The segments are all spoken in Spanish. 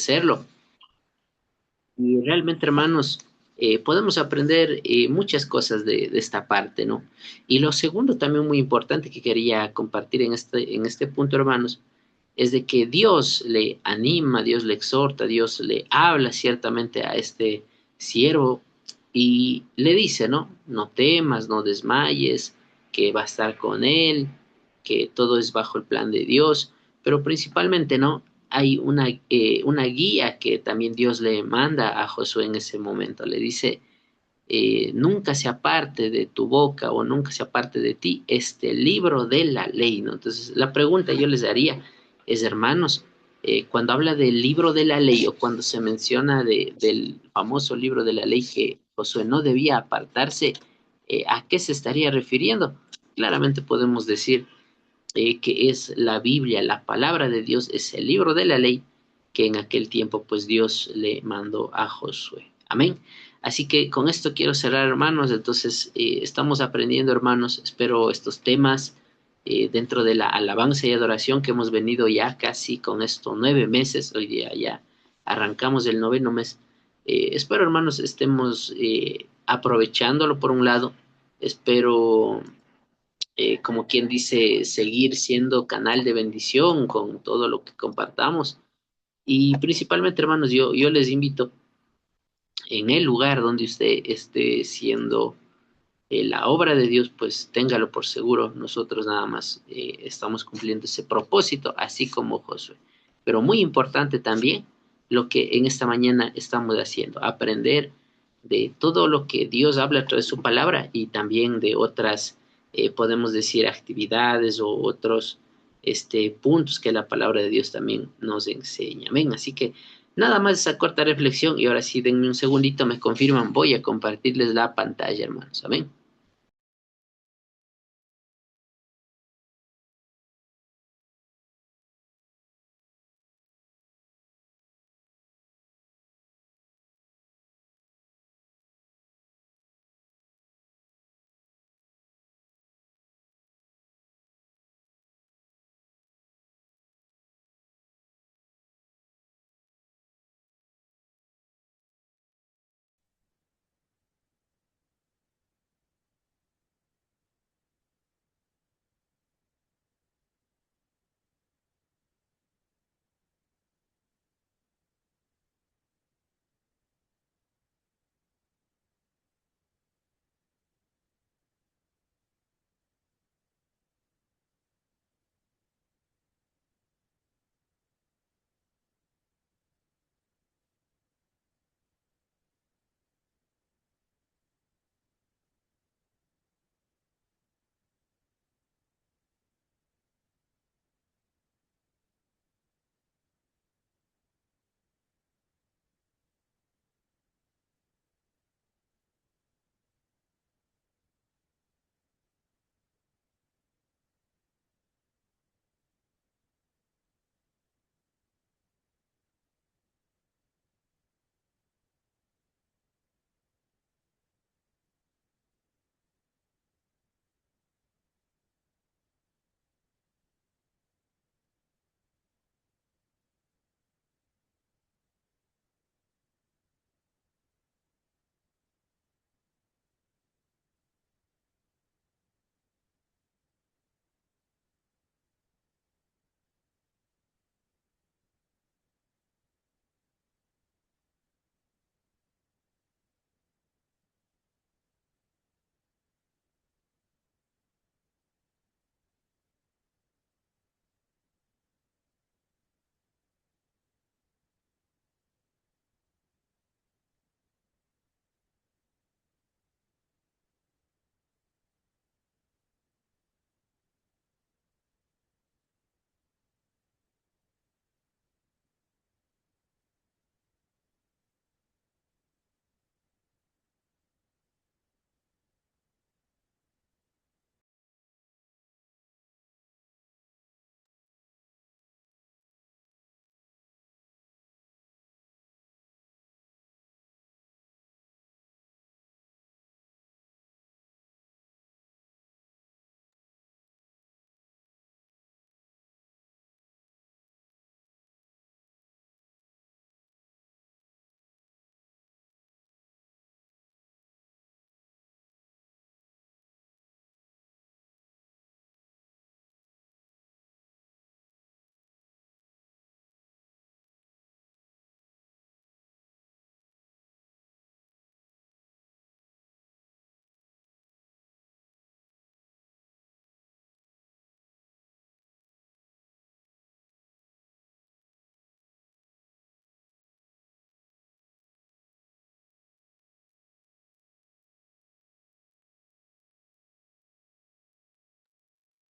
hacerlo. Y realmente, hermanos, podemos aprender muchas cosas de esta parte, ¿no? Y lo segundo también muy importante que quería compartir en este punto, hermanos, es de que Dios le anima, Dios le exhorta, Dios le habla ciertamente a este siervo y le dice, ¿no? No temas, no desmayes, que va a estar con él, que todo es bajo el plan de Dios, pero principalmente, ¿no? Hay una guía que también Dios le manda a Josué en ese momento. Le dice, nunca se aparte de tu boca o nunca se aparte de ti este libro de la ley, ¿no? Entonces, la pregunta yo les haría es, hermanos, cuando habla del libro de la ley o cuando se menciona del famoso libro de la ley que Josué no debía apartarse, ¿a qué se estaría refiriendo? Claramente podemos decir que es la Biblia, la palabra de Dios, es el libro de la ley que en aquel tiempo pues Dios le mandó a Josué. Amén. Así que con esto quiero cerrar, hermanos. Entonces, estamos aprendiendo, hermanos. Espero estos temas dentro de la alabanza y adoración que hemos venido ya casi con estos 9 meses. Hoy día ya arrancamos el noveno mes. Espero, hermanos, estemos aprovechándolo por un lado. Espero como quien dice, seguir siendo canal de bendición con todo lo que compartamos. Y principalmente, hermanos, yo les invito en el lugar donde usted esté siendo la obra de Dios, pues téngalo por seguro, nosotros nada más estamos cumpliendo ese propósito, así como Josué. Pero muy importante también lo que en esta mañana estamos haciendo, aprender de todo lo que Dios habla a través de su palabra y también de otras, podemos decir, actividades o otros puntos que la palabra de Dios también nos enseña. Amén. Así que nada más esa corta reflexión y ahora sí, denme un segundito, me confirman, voy a compartirles la pantalla, hermanos. Amén.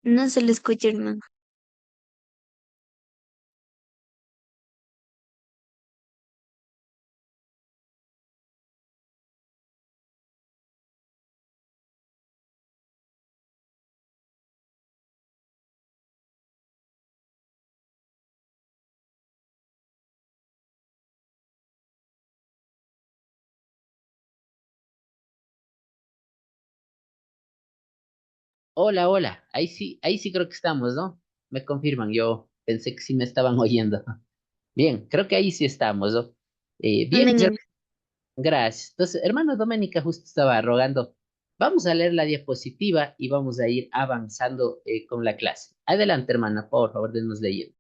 No se le escucha, hermano. Hola, hola. Ahí sí creo que estamos, ¿no? Me confirman, yo pensé que sí me estaban oyendo. Bien, creo que ahí sí estamos, ¿no? Bien, Anden. gracias. Entonces, hermano Doménica justo estaba rogando. Vamos a leer la diapositiva y vamos a ir avanzando con la clase. Adelante, hermana, por favor, denos leyendo.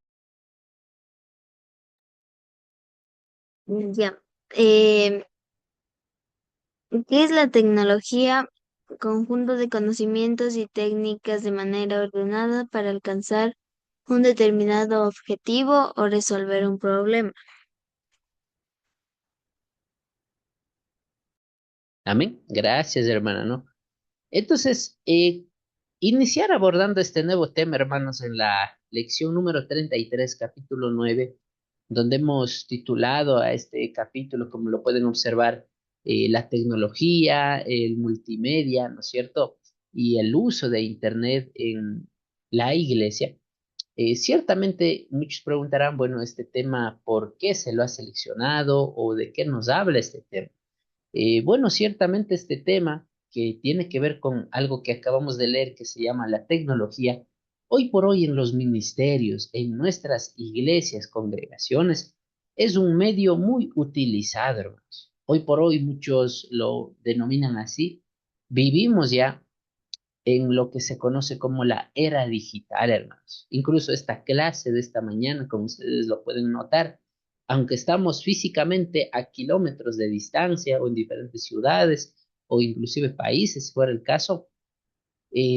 Ya. Eh, ¿Qué es la tecnología? Conjunto de conocimientos y técnicas de manera ordenada para alcanzar un determinado objetivo o resolver un problema. Amén. Gracias, hermana, ¿no? Entonces, iniciar abordando este nuevo tema, hermanos, en la lección número 33, capítulo 9, donde hemos titulado a este capítulo, como lo pueden observar, la tecnología, el multimedia, ¿no es cierto? Y el uso de Internet en la iglesia. Ciertamente muchos preguntarán, bueno, este tema, ¿por qué se lo ha seleccionado o de qué nos habla este tema? Bueno, ciertamente este tema que tiene que ver con algo que acabamos de leer que se llama la tecnología, hoy por hoy en los ministerios, en nuestras iglesias, congregaciones, es un medio muy utilizado, hermanos. Hoy por hoy muchos lo denominan así. Vivimos ya en lo que se conoce como la era digital, hermanos. Incluso esta clase de esta mañana, como ustedes lo pueden notar, aunque estamos físicamente a kilómetros de distancia o en diferentes ciudades o inclusive países, si fuera el caso,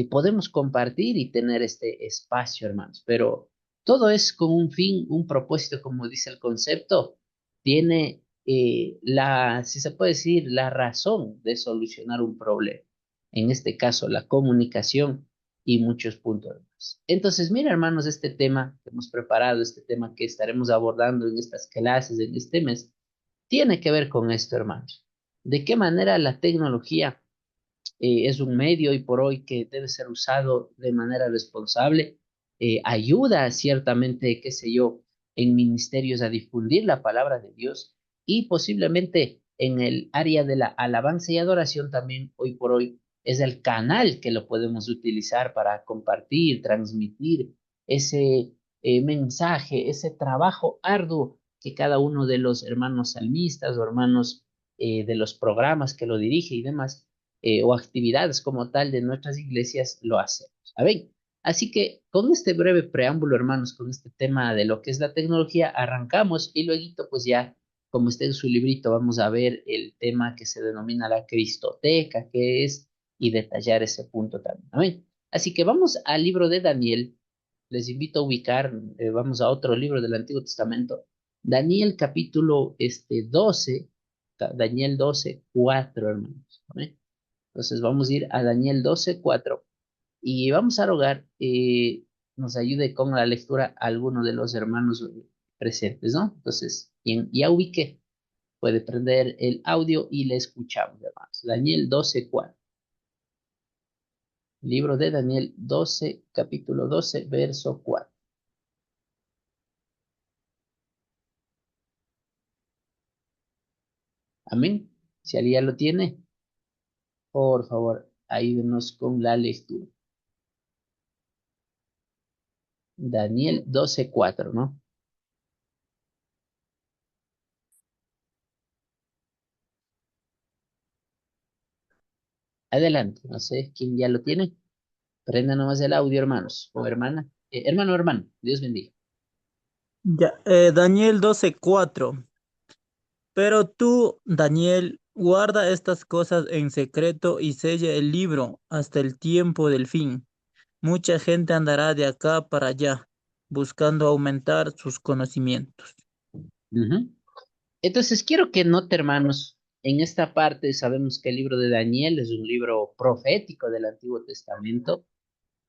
podemos compartir y tener este espacio, hermanos, pero todo es con un fin, un propósito, como dice el concepto, tiene si se puede decir, la razón de solucionar un problema. En este caso, la comunicación y muchos puntos más. Entonces, mira, hermanos, este tema que hemos preparado, este tema que estaremos abordando en estas clases, en este mes, tiene que ver con esto, hermanos. ¿De qué manera la tecnología es un medio hoy por hoy que debe ser usado de manera responsable? Ayuda ciertamente, qué sé yo, en ministerios a difundir la palabra de Dios y posiblemente en el área de la alabanza y adoración también hoy por hoy es el canal que lo podemos utilizar para compartir, transmitir ese mensaje, ese trabajo arduo que cada uno de los hermanos salmistas o hermanos de los programas que lo dirige y demás o actividades como tal de nuestras iglesias lo hacemos. A ver, así que con este breve preámbulo, hermanos, con este tema de lo que es la tecnología, arrancamos y luego, pues ya, como está en su librito, vamos a ver el tema que se denomina la Cristoteca, que es, y detallar ese punto también. A ver, así que vamos al libro de Daniel. Les invito a ubicar, vamos a otro libro del Antiguo Testamento. Daniel capítulo 12, Daniel 12:4, hermanos. ¿Vale? Entonces vamos a ir a Daniel 12:4 y vamos a rogar nos ayude con la lectura a alguno de los hermanos presentes, ¿no? Entonces, quien ya ubique puede prender el audio y le escuchamos, hermanos. Daniel 12:4. Libro de Daniel 12, capítulo 12, verso 4. Amén. Si alguien ya lo tiene, por favor, ayúdenos con la lectura. Daniel 12:4, ¿no? Adelante, no sé quién ya lo tiene. Prenda nomás el audio, hermanos o hermana. Hermano, hermano, Dios bendiga. Ya, Daniel 12:4. Pero tú, Daniel, guarda estas cosas en secreto y sella el libro hasta el tiempo del fin. Mucha gente andará de acá para allá, buscando aumentar sus conocimientos. Ujú. Entonces, quiero que note, hermanos, en esta parte sabemos que el libro de Daniel es un libro profético del Antiguo Testamento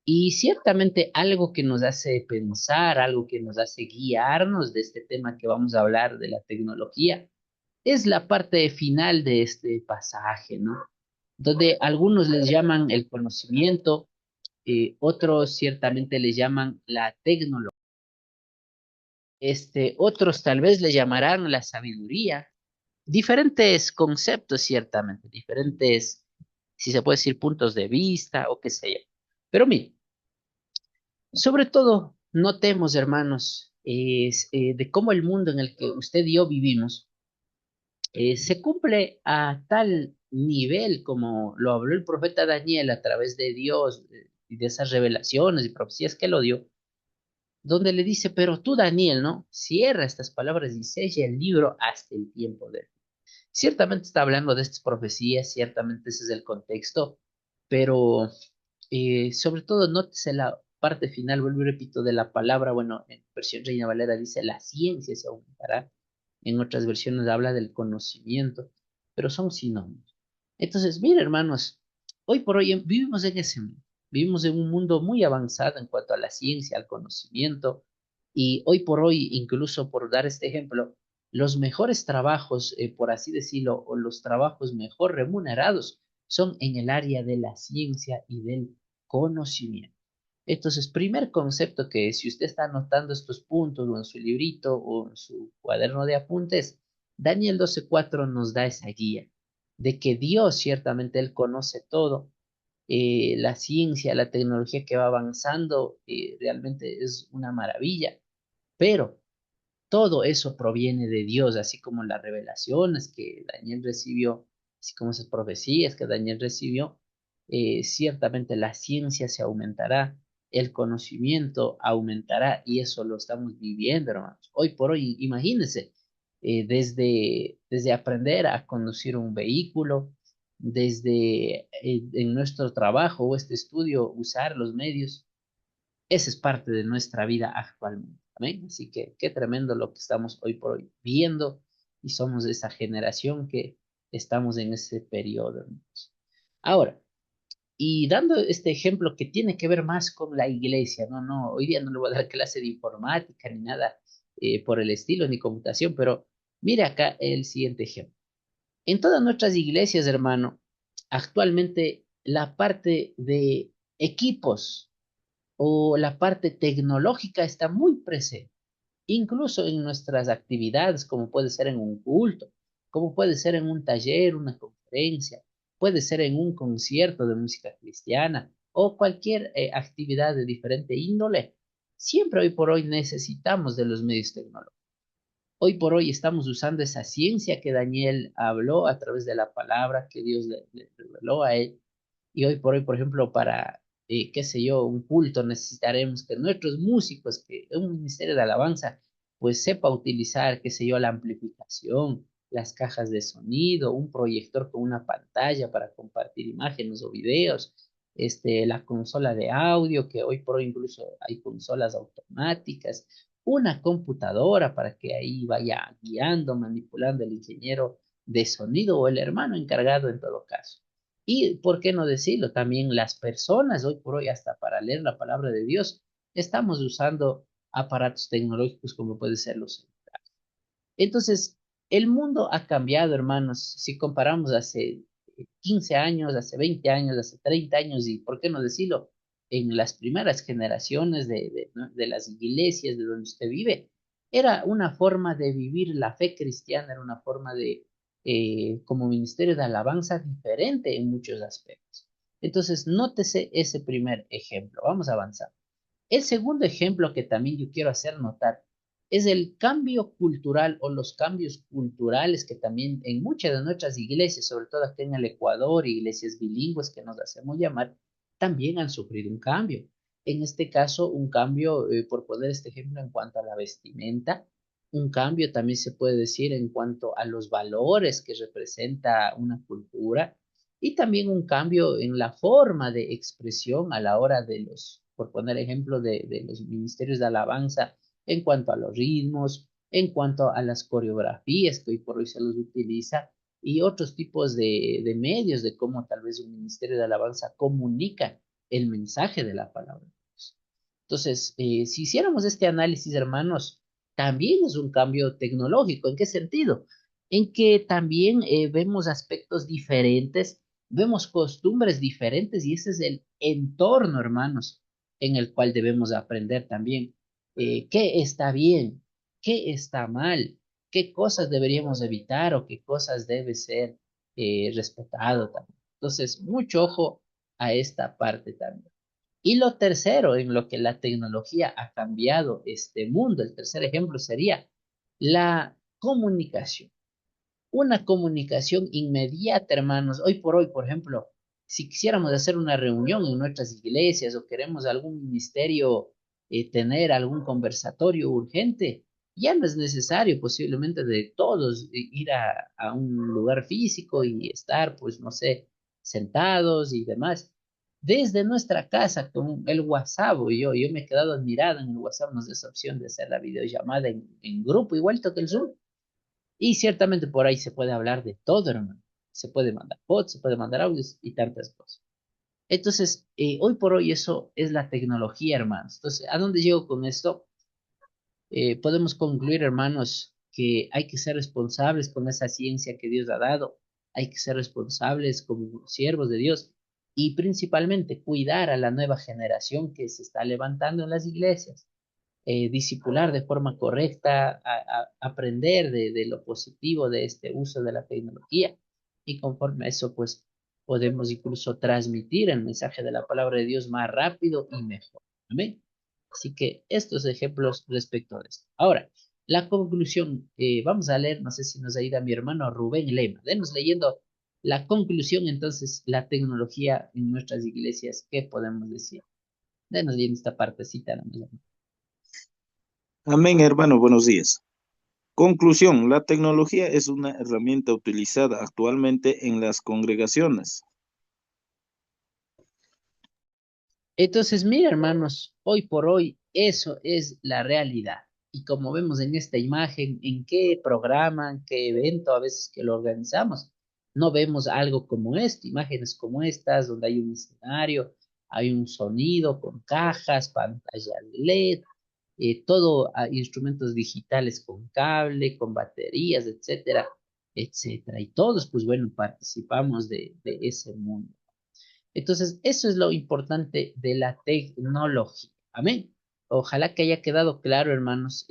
Y ciertamente algo que nos hace pensar, algo que nos hace guiarnos de este tema que vamos a hablar de la tecnología, es la parte final de este pasaje, ¿no? Donde algunos les llaman el conocimiento, otros ciertamente les llaman la tecnología, otros tal vez le llamarán la sabiduría, diferentes conceptos ciertamente, diferentes, si se puede decir, puntos de vista o qué sé yo. Pero mire, sobre todo, notemos, hermanos, de cómo el mundo en el que usted y yo vivimos se cumple a tal nivel como lo habló el profeta Daniel a través de Dios y de esas revelaciones y profecías que lo dio, donde le dice, pero tú, Daniel, ¿no? Cierra estas palabras y sella el libro hasta el tiempo de... Ciertamente está hablando de estas profecías, ciertamente ese es el contexto, pero sobre todo nótese la parte final, vuelvo y repito, de la palabra, bueno, en versión Reina Valera dice la ciencia se aumentará, en otras versiones habla del conocimiento, pero son sinónimos. Entonces, mire, hermanos, hoy por hoy vivimos en ese mundo, vivimos en un mundo muy avanzado en cuanto a la ciencia, al conocimiento, y hoy por hoy, incluso por dar este ejemplo, los mejores trabajos, por así decirlo, o los trabajos mejor remunerados son en el área de la ciencia y del conocimiento. Entonces, primer concepto que si usted está anotando estos puntos o en su librito o en su cuaderno de apuntes, Daniel 12:4 nos da esa guía de que Dios ciertamente Él conoce todo. La ciencia, la tecnología que va avanzando, realmente es una maravilla, pero todo eso proviene de Dios, así como las revelaciones que Daniel recibió, así como esas profecías que Daniel recibió. Ciertamente la ciencia se aumentará, el conocimiento aumentará y eso lo estamos viviendo, hermanos. Hoy por hoy, imagínense, desde aprender a conducir un vehículo, desde en nuestro trabajo o este estudio usar los medios, esa es parte de nuestra vida actualmente. Amén. Así que qué tremendo lo que estamos hoy por hoy viendo y somos de esa generación que estamos en ese periodo, hermanos. Ahora, y dando este ejemplo que tiene que ver más con la iglesia, no, hoy día no le voy a dar clase de informática ni nada por el estilo, ni computación, pero mire acá el siguiente ejemplo. En todas nuestras iglesias, hermano, actualmente la parte de equipos o la parte tecnológica está muy presente, incluso en nuestras actividades, como puede ser en un culto, como puede ser en un taller, una conferencia, puede ser en un concierto de música cristiana o cualquier actividad de diferente índole. Siempre hoy por hoy necesitamos de los medios tecnológicos. Hoy por hoy estamos usando esa ciencia que Daniel habló a través de la palabra que Dios le reveló a él. Y hoy por hoy, por ejemplo, para, qué sé yo, un culto necesitaremos que nuestros músicos, que un ministerio de alabanza, pues sepa utilizar, qué sé yo, la amplificación, las cajas de sonido, un proyector con una pantalla para compartir imágenes o videos, la consola de audio, que hoy por hoy incluso hay consolas automáticas, una computadora para que ahí vaya guiando, manipulando el ingeniero de sonido o el hermano encargado en todo caso. Y, ¿por qué no decirlo? También las personas, hoy por hoy, hasta para leer la palabra de Dios, estamos usando aparatos tecnológicos como puede ser los celulares. Entonces, el mundo ha cambiado, hermanos, si comparamos hace 15 años, hace 20 años, hace 30 años y, ¿por qué no decirlo? En las primeras generaciones ¿no? de las iglesias de donde usted vive, era una forma de vivir la fe cristiana, era una forma de, como ministerio de alabanza, diferente en muchos aspectos. Entonces, nótese ese primer ejemplo. Vamos a avanzar. El segundo ejemplo que también yo quiero hacer notar es el cambio cultural o los cambios culturales que también en muchas de nuestras iglesias, sobre todo aquí en el Ecuador, iglesias bilingües que nos hacemos llamar, también han sufrido un cambio. En este caso, un cambio, por poner este ejemplo, en cuanto a la vestimenta, un cambio también se puede decir en cuanto a los valores que representa una cultura y también un cambio en la forma de expresión a la hora de los, por poner ejemplo, de los ministerios de alabanza en cuanto a los ritmos, en cuanto a las coreografías que hoy por hoy se los utiliza y otros tipos de medios de cómo tal vez un ministerio de alabanza comunica el mensaje de la palabra de Dios. Entonces, si hiciéramos este análisis, hermanos, también es un cambio tecnológico. ¿En qué sentido? En que también vemos aspectos diferentes, vemos costumbres diferentes y ese es el entorno, hermanos, en el cual debemos aprender también qué está bien, qué está mal, qué cosas deberíamos evitar o qué cosas debe ser respetado también. Entonces, mucho ojo a esta parte también. Y lo tercero, en lo que la tecnología ha cambiado este mundo, el tercer ejemplo sería la comunicación. Una comunicación inmediata, hermanos. Hoy por hoy, por ejemplo, si quisiéramos hacer una reunión en nuestras iglesias o queremos algún ministerio tener algún conversatorio urgente, ya no es necesario posiblemente de todos ir a un lugar físico y estar, pues, no sé, sentados y demás. Desde nuestra casa con el WhatsApp, yo me he quedado admirado en el WhatsApp, nos da esa opción de hacer la videollamada en grupo, igual que el Zoom. Y ciertamente por ahí se puede hablar de todo, hermano. Se puede mandar fotos, se puede mandar audios y tantas cosas. Entonces, hoy por hoy eso es la tecnología, hermanos. Entonces, ¿a dónde llego con esto? Podemos concluir, hermanos, que hay que ser responsables con esa ciencia que Dios ha dado. Hay que ser responsables como siervos de Dios y principalmente cuidar a la nueva generación que se está levantando en las iglesias, discipular de forma correcta, aprender de lo positivo de este uso de la tecnología y conforme a eso, pues podemos incluso transmitir el mensaje de la palabra de Dios más rápido y mejor. Amén. Así que estos ejemplos respecto a esto. Ahora, la conclusión, vamos a leer, no sé si nos ayuda mi hermano Rubén Lema. Denos leyendo la conclusión, entonces, la tecnología en nuestras iglesias, ¿qué podemos decir? Denos leyendo esta partecita. ¿No? Amén, hermano, buenos días. Conclusión, la tecnología es una herramienta utilizada actualmente en las congregaciones. Entonces, mira, hermanos, hoy por hoy eso es la realidad. Y como vemos en esta imagen, en qué programa, en qué evento a veces que lo organizamos, no vemos algo como esto, imágenes como estas, donde hay un escenario, hay un sonido con cajas, pantalla LED, todo instrumentos digitales con cable, con baterías, etcétera, etcétera. Y todos, pues bueno, participamos de ese mundo. Entonces, eso es lo importante de la tecnología. Amén. Ojalá que haya quedado claro, hermanos.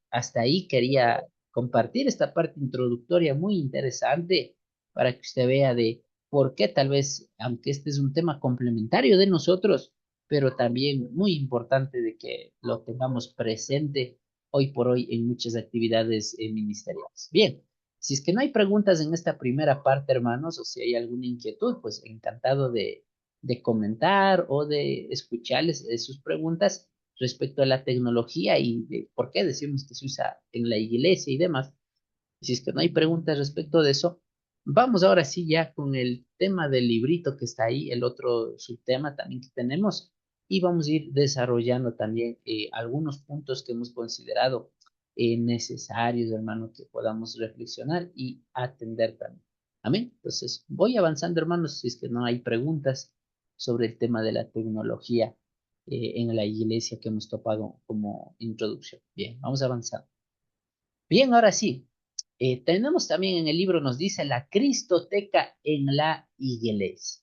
Hasta ahí quería compartir esta parte introductoria muy interesante para que usted vea de por qué tal vez, aunque este es un tema complementario de nosotros, pero también muy importante de que lo tengamos presente hoy por hoy en muchas actividades ministeriales. Bien, si es que no hay preguntas en esta primera parte, hermanos, o si hay alguna inquietud, pues encantado de comentar o de escucharles sus preguntas respecto a la tecnología y de por qué decimos que se usa en la iglesia y demás. Si es que no hay preguntas respecto de eso, vamos ahora sí ya con el tema del librito que está ahí, el otro subtema también que tenemos, y vamos a ir desarrollando también algunos puntos que hemos considerado necesarios, hermano, que podamos reflexionar y atender también. Amén. Entonces, voy avanzando, hermanos, si es que no hay preguntas sobre el tema de la tecnología en la iglesia que hemos topado como introducción. Bien, vamos avanzando. Bien, ahora sí, tenemos también en el libro, nos dice la Cristoteca en la iglesia.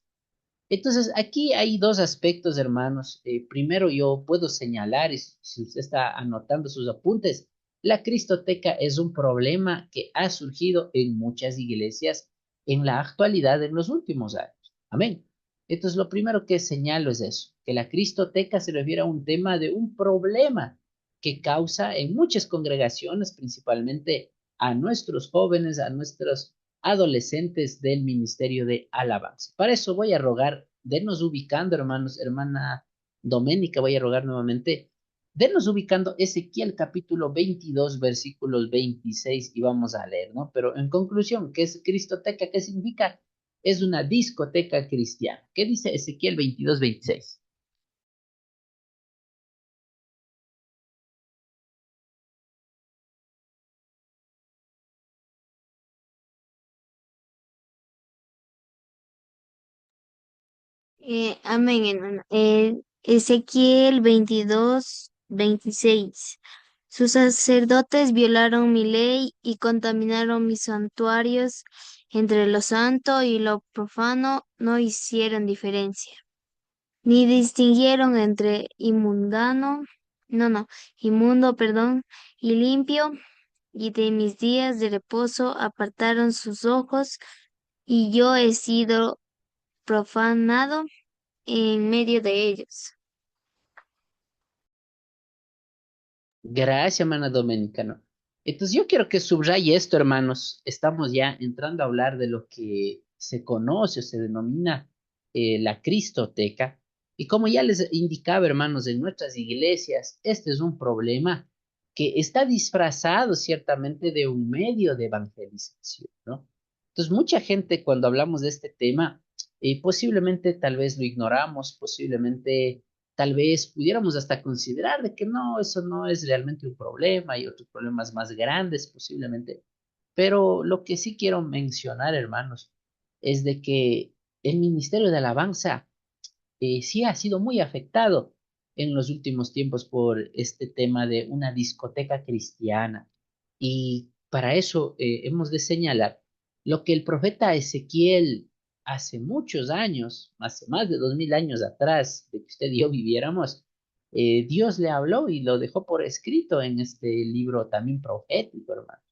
Entonces, aquí hay dos aspectos, hermanos. Primero, yo puedo señalar, y si usted está anotando sus apuntes, la Cristoteca es un problema que ha surgido en muchas iglesias en la actualidad en los últimos años. Amén. Entonces, lo primero que señalo es eso, que la Cristoteca se refiere a un tema de un problema que causa en muchas congregaciones, principalmente a nuestros jóvenes, a nuestros adolescentes del ministerio de alabanza. Para eso voy a rogar, denos ubicando, hermanos, hermana Doménica, voy a rogar nuevamente, denos ubicando Ezequiel capítulo 22, versículos 26 y vamos a leer, ¿no? Pero en conclusión, ¿qué es Cristoteca? ¿Qué significa? Es una discoteca cristiana. ¿Qué dice Ezequiel 22, 26? Amén, hermano. Ezequiel 22:26. Sus sacerdotes violaron mi ley y contaminaron mis santuarios. Entre lo santo y lo profano no hicieron diferencia, ni distinguieron entre inmundo, perdón, y limpio, y de mis días de reposo apartaron sus ojos, y yo he sido profanado en medio de ellos. Gracias, hermana Dominicano. Entonces yo quiero que subraye esto, hermanos. Estamos ya entrando a hablar de lo que se conoce o se denomina la Cristoteca. Y como ya les indicaba, hermanos, en nuestras iglesias, este es un problema que está disfrazado ciertamente de un medio de evangelización, ¿no? Entonces, mucha gente cuando hablamos de este tema, posiblemente tal vez lo ignoramos, posiblemente tal vez pudiéramos hasta considerar de que no, eso no es realmente un problema, hay otros problemas más grandes posiblemente, pero lo que sí quiero mencionar, hermanos, es de que el Ministerio de Alabanza sí ha sido muy afectado en los últimos tiempos por este tema de una discoteca cristiana. Y para eso hemos de señalar lo que el profeta Ezequiel hace muchos años, hace más de 2000 años atrás de que usted y yo viviéramos, Dios le habló y lo dejó por escrito en este libro también profético, hermano.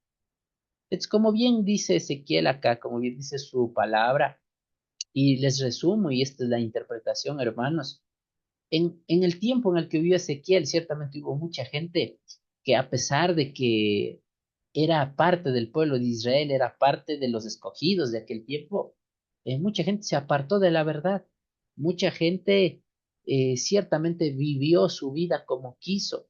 Es como bien dice Ezequiel acá, como bien dice su palabra, y les resumo, y esta es la interpretación, hermanos. En el tiempo en el que vivió Ezequiel, ciertamente hubo mucha gente que a pesar de que era parte del pueblo de Israel, era parte de los escogidos de aquel tiempo, mucha gente se apartó de la verdad. Mucha gente ciertamente vivió su vida como quiso,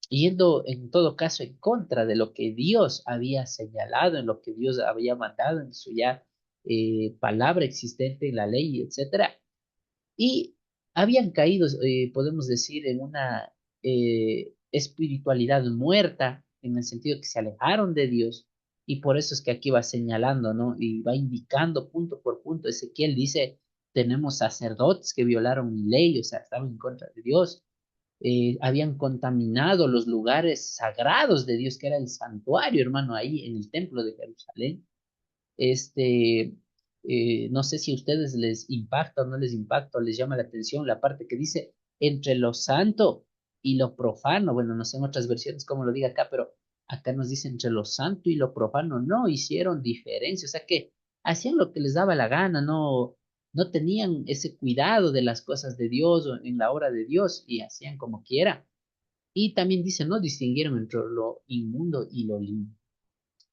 yendo en todo caso en contra de lo que Dios había señalado, en lo que Dios había mandado en su ya palabra existente en la ley, etcétera. Y habían caído, podemos decir, en una espiritualidad muerta, en el sentido que se alejaron de Dios, y por eso es que aquí va señalando, ¿no? Y va indicando punto por punto. Ezequiel dice, tenemos sacerdotes que violaron mi ley, o sea, estaban en contra de Dios, habían contaminado los lugares sagrados de Dios, que era el santuario, hermano, ahí en el templo de Jerusalén. Este, no sé si a ustedes les impacta o no les impacta o les llama la atención la parte que dice entre lo santo y lo profano. Bueno, no sé en otras versiones cómo lo diga acá, pero acá nos dice entre lo santo y lo profano. No hicieron diferencia, o sea que hacían lo que les daba la gana, no tenían ese cuidado de las cosas de Dios o en la obra de Dios y hacían como quiera. Y también dice, no distinguieron entre lo inmundo y lo limpio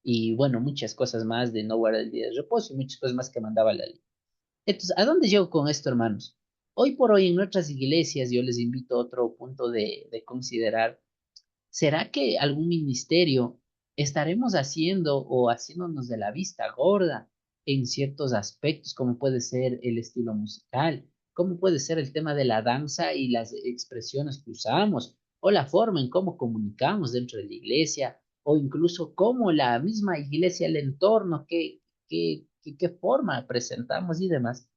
y bueno, muchas cosas más de no guardar el día de reposo y muchas cosas más que mandaba la ley. Entonces, ¿a dónde llego con esto, hermanos? Hoy por hoy en nuestras iglesias yo les invito a otro punto de considerar. ¿Será que algún ministerio estaremos haciendo o haciéndonos de la vista gorda en ciertos aspectos, como puede ser el estilo musical, como puede ser el tema de la danza y las expresiones que usamos, o la forma en cómo comunicamos dentro de la iglesia, o incluso cómo la misma iglesia, el entorno, qué forma presentamos y demás?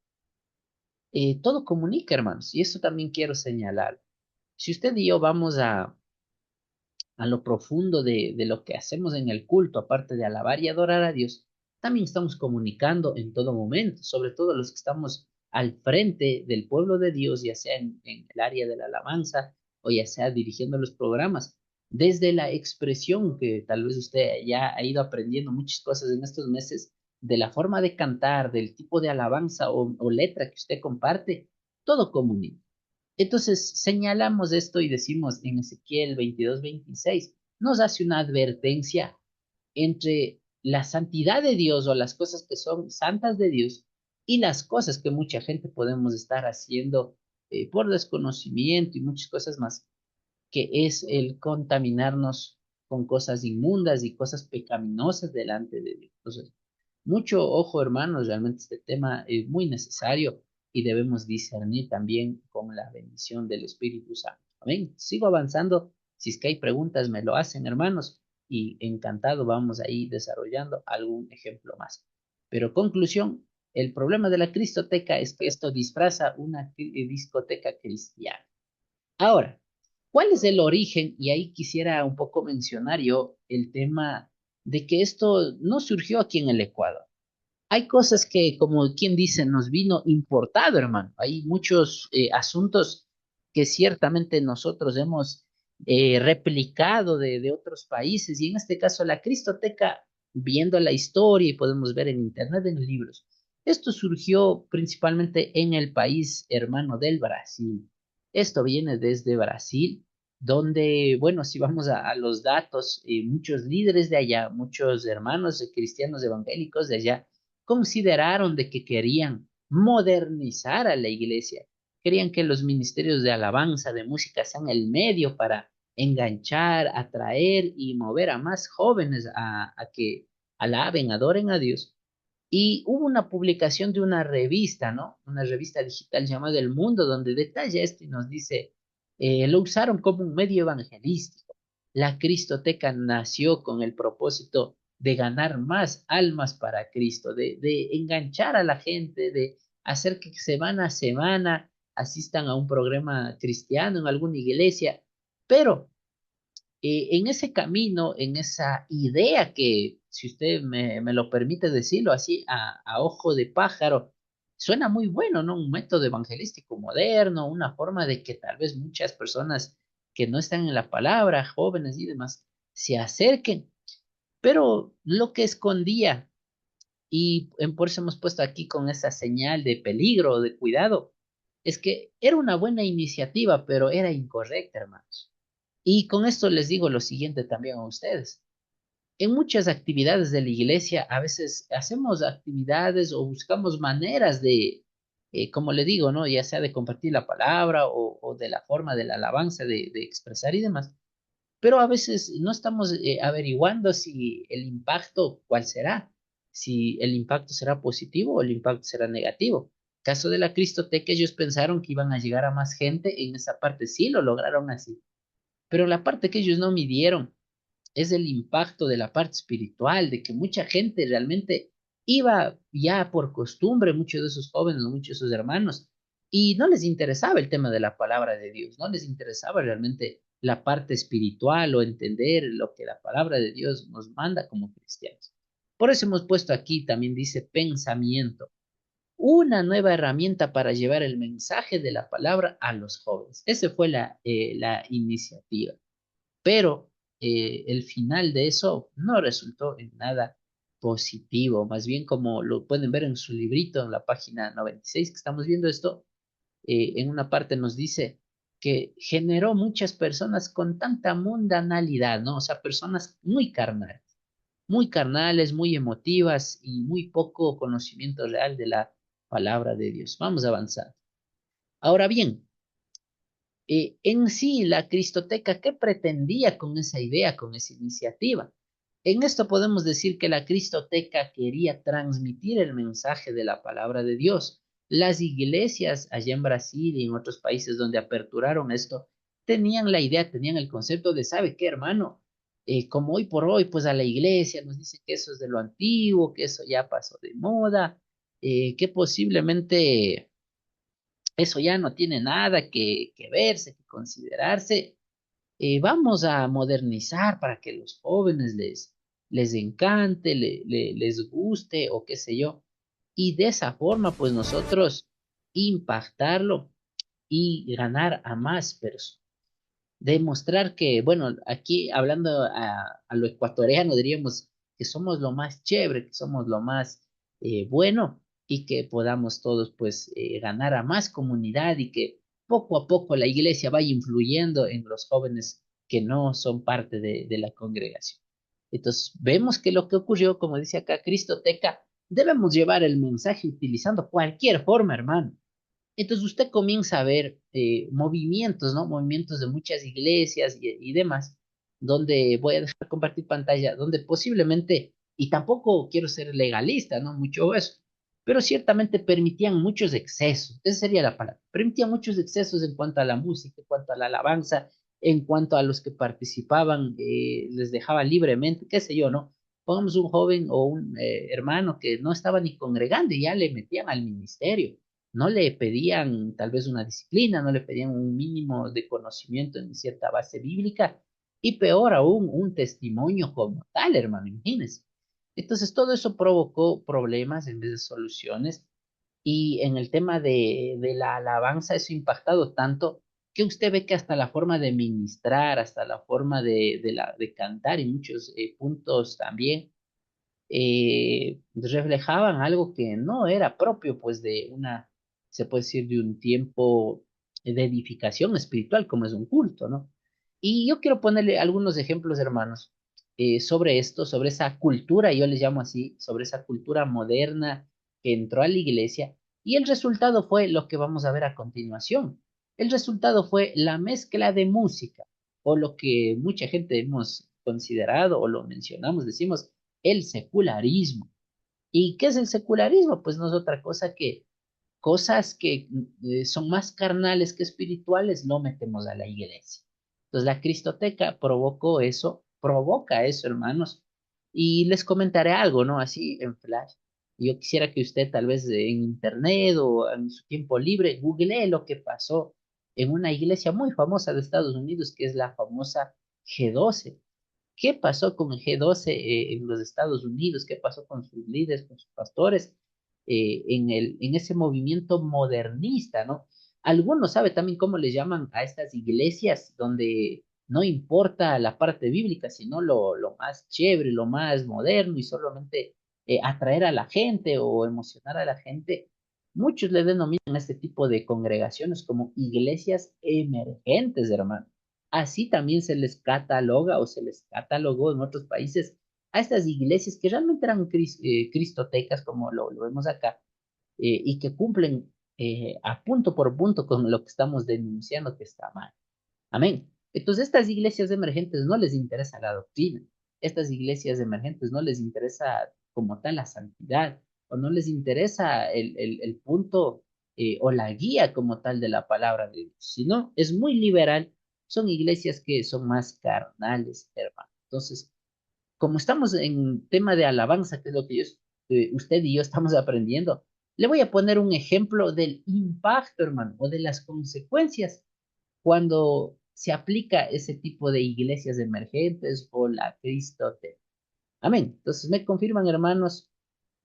Todo comunica, hermanos, y eso también quiero señalar. Si usted y yo vamos a lo profundo de lo que hacemos en el culto, aparte de alabar y adorar a Dios, también estamos comunicando en todo momento, sobre todo los que estamos al frente del pueblo de Dios, ya sea en el área de la alabanza o ya sea dirigiendo los programas, desde la expresión que tal vez usted ya ha ido aprendiendo muchas cosas en estos meses, de la forma de cantar, del tipo de alabanza o letra que usted comparte, todo comunica. Entonces señalamos esto y decimos en Ezequiel 22:26, nos hace una advertencia entre la santidad de Dios o las cosas que son santas de Dios y las cosas que mucha gente podemos estar haciendo por desconocimiento y muchas cosas más, que es el contaminarnos con cosas inmundas y cosas pecaminosas delante de Dios. Entonces, mucho ojo, hermanos, realmente este tema es muy necesario y debemos discernir también con la bendición del Espíritu Santo. Amén. Sigo avanzando. Si es que hay preguntas, me lo hacen, hermanos, y encantado vamos ahí desarrollando algún ejemplo más. Pero conclusión, El problema de la Cristoteca es que esto disfraza una discoteca cristiana. Ahora, ¿cuál es el origen? Y ahí quisiera un poco mencionar yo el tema de que esto no surgió aquí en el Ecuador. Hay cosas que, como quien dice, nos vino importado, hermano. Hay muchos asuntos que ciertamente nosotros hemos replicado de otros países, y en este caso la Cristoteca, viendo la historia y podemos ver en internet, en libros, esto surgió principalmente en el país hermano del Brasil. Esto viene desde Brasil, donde, bueno, si vamos a los datos, muchos líderes de allá, muchos hermanos cristianos evangélicos de allá, consideraron de que querían modernizar a la iglesia, querían que los ministerios de alabanza, de música, sean el medio para enganchar, atraer y mover a más jóvenes a que alaben, adoren a Dios. Y hubo una publicación de una revista, ¿no? Una revista digital llamada El Mundo, donde detalla esto y nos dice, lo usaron como un medio evangelístico. La Cristoteca nació con el propósito de ganar más almas para Cristo, de enganchar a la gente, de hacer que semana a semana asistan a un programa cristiano en alguna iglesia, pero en ese camino, en esa idea que, si usted me lo permite decirlo así, a ojo de pájaro, suena muy bueno, ¿no? Un método evangelístico moderno, una forma de que tal vez muchas personas que no están en la palabra, jóvenes y demás, se acerquen. Pero lo que escondía, y por eso hemos puesto aquí con esa señal de peligro, de cuidado, es que era una buena iniciativa, pero era incorrecta, hermanos. Y con esto les digo lo siguiente también a ustedes. En muchas actividades de la iglesia, a veces hacemos actividades o buscamos maneras de, como le digo, ¿no? Ya sea de compartir la palabra o de la forma de la alabanza, de expresar y demás. Pero a veces no estamos averiguando si el impacto, cuál será, si el impacto será positivo o el impacto será negativo. Caso de la Cristoteca, ellos pensaron que iban a llegar a más gente, en esa parte sí lo lograron así, pero la parte que ellos no midieron es el impacto de la parte espiritual, de que mucha gente realmente iba ya por costumbre, muchos de esos jóvenes, muchos de esos hermanos, y no les interesaba el tema de la palabra de Dios, no les interesaba realmente la parte espiritual o entender lo que la palabra de Dios nos manda como cristianos. Por eso hemos puesto aquí, también dice pensamiento, una nueva herramienta para llevar el mensaje de la palabra a los jóvenes. Esa fue la iniciativa, pero el final de eso no resultó en nada positivo, más bien como lo pueden ver en su librito, en la página 96 que estamos viendo esto, en una parte nos dice que generó muchas personas con tanta mundanalidad, ¿no? O sea, personas muy carnales, muy emotivas y muy poco conocimiento real de la palabra de Dios. Vamos a avanzar. Ahora bien, en sí, la Cristoteca, ¿qué pretendía con esa idea, con esa iniciativa? En esto podemos decir que la Cristoteca quería transmitir el mensaje de la palabra de Dios. Las iglesias allá en Brasil y en otros países donde aperturaron esto, tenían la idea, tenían el concepto de, ¿sabe qué, hermano? Como hoy por hoy, pues a la iglesia nos dice que eso es de lo antiguo, que eso ya pasó de moda, que posiblemente eso ya no tiene nada que verse, que considerarse. Vamos a modernizar para que los jóvenes les encante, les guste o qué sé yo. Y de esa forma, pues nosotros impactarlo y ganar a más personas. Demostrar que, bueno, aquí hablando a lo ecuatoriano, diríamos que somos lo más chévere, que somos lo más bueno, y que podamos todos pues ganar a más comunidad y que poco a poco la iglesia vaya influyendo en los jóvenes que no son parte de la congregación. Entonces, vemos que lo que ocurrió, como dice acá Cristoteca, debemos llevar el mensaje utilizando cualquier forma, hermano. Entonces usted comienza a ver movimientos, ¿no? Movimientos de muchas iglesias y demás, donde voy a dejar compartir pantalla, donde posiblemente, y tampoco quiero ser legalista, ¿no? Mucho eso, pero ciertamente permitían muchos excesos, esa sería la palabra, permitían muchos excesos en cuanto a la música, en cuanto a la alabanza, en cuanto a los que participaban, les dejaba libremente, qué sé yo, ¿no? Pongamos un joven o un hermano que no estaba ni congregando y ya le metían al ministerio. No le pedían tal vez una disciplina, no le pedían un mínimo de conocimiento en cierta base bíblica y peor aún, un testimonio como tal, hermano, imagínense. Entonces todo eso provocó problemas en vez de soluciones y en el tema de la alabanza, eso ha impactado tanto que usted ve que hasta la forma de ministrar, hasta la forma de cantar y muchos puntos también reflejaban algo que no era propio, pues de una, se puede decir, de un tiempo de edificación espiritual como es un culto, ¿no? Y yo quiero ponerle algunos ejemplos, hermanos, sobre esto, sobre esa cultura, yo les llamo así, sobre esa cultura moderna que entró a la iglesia, y el resultado fue lo que vamos a ver a continuación. El resultado fue la mezcla de música, o lo que mucha gente hemos considerado o lo mencionamos, decimos, el secularismo. ¿Y qué es el secularismo? Pues no es otra cosa que cosas que son más carnales que espirituales, no metemos a la iglesia. Entonces la Cristoteca provocó eso, provoca eso, hermanos. Y les comentaré algo, ¿no? Así en flash. Yo quisiera que usted tal vez en internet o en su tiempo libre googlee lo que pasó en una iglesia muy famosa de Estados Unidos, que es la famosa G12. ¿Qué pasó con el G12 en los Estados Unidos? ¿Qué pasó con sus líderes, con sus pastores en ese movimiento modernista, ¿no? Algunos saben también cómo les llaman a estas iglesias donde no importa la parte bíblica, sino lo más chévere, lo más moderno y solamente atraer a la gente o emocionar a la gente. Muchos le denominan a este tipo de congregaciones como iglesias emergentes, hermano. Así también se les cataloga o se les catalogó en otros países a estas iglesias que realmente eran cristotecas, como lo vemos acá, y que cumplen a punto por punto con lo que estamos denunciando que está mal. Amén. Entonces, estas iglesias emergentes no les interesa la doctrina, estas iglesias emergentes no les interesa como tal la santidad, o no les interesa el punto o la guía como tal de la palabra de Dios, sino es muy liberal, son iglesias que son más carnales, hermano. Entonces, como estamos en tema de alabanza, que es lo que usted y yo estamos aprendiendo, le voy a poner un ejemplo del impacto, hermano, o de las consecuencias cuando se aplica ese tipo de iglesias emergentes o la Cristote. Amén. Entonces, me confirman, hermanos,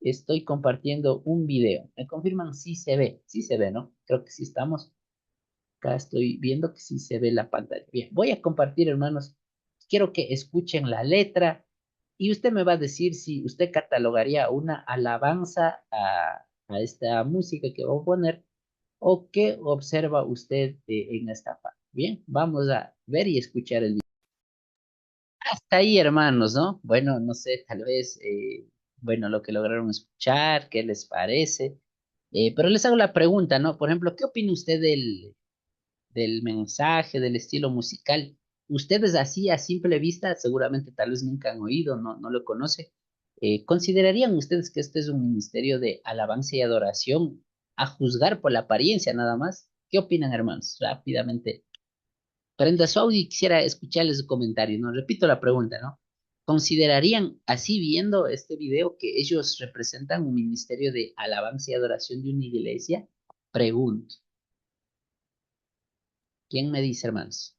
estoy compartiendo un video. Me confirman si sí se ve, ¿no? Creo que sí estamos. Acá estoy viendo que sí se ve la pantalla. Bien, voy a compartir, hermanos. Quiero que escuchen la letra y usted me va a decir si usted catalogaría una alabanza a esta música que voy a poner o qué observa usted en esta parte. Bien, vamos a ver y escuchar el video. Hasta ahí, hermanos, ¿no? Bueno, no sé, tal vez, bueno, lo que lograron escuchar, qué les parece. Pero les hago la pregunta, ¿no? Por ejemplo, ¿qué opina usted del mensaje, del estilo musical? Ustedes así a simple vista, seguramente tal vez nunca han oído, no lo conoce. ¿Considerarían ustedes que este es un ministerio de alabanza y adoración a juzgar por la apariencia nada más? ¿Qué opinan, hermanos? Rápidamente. Prenda su audio y quisiera escucharles su comentario, ¿no? Repito la pregunta, ¿no? ¿Considerarían así viendo este video que ellos representan un ministerio de alabanza y adoración de una iglesia? Pregunto. ¿Quién me dice, hermanos?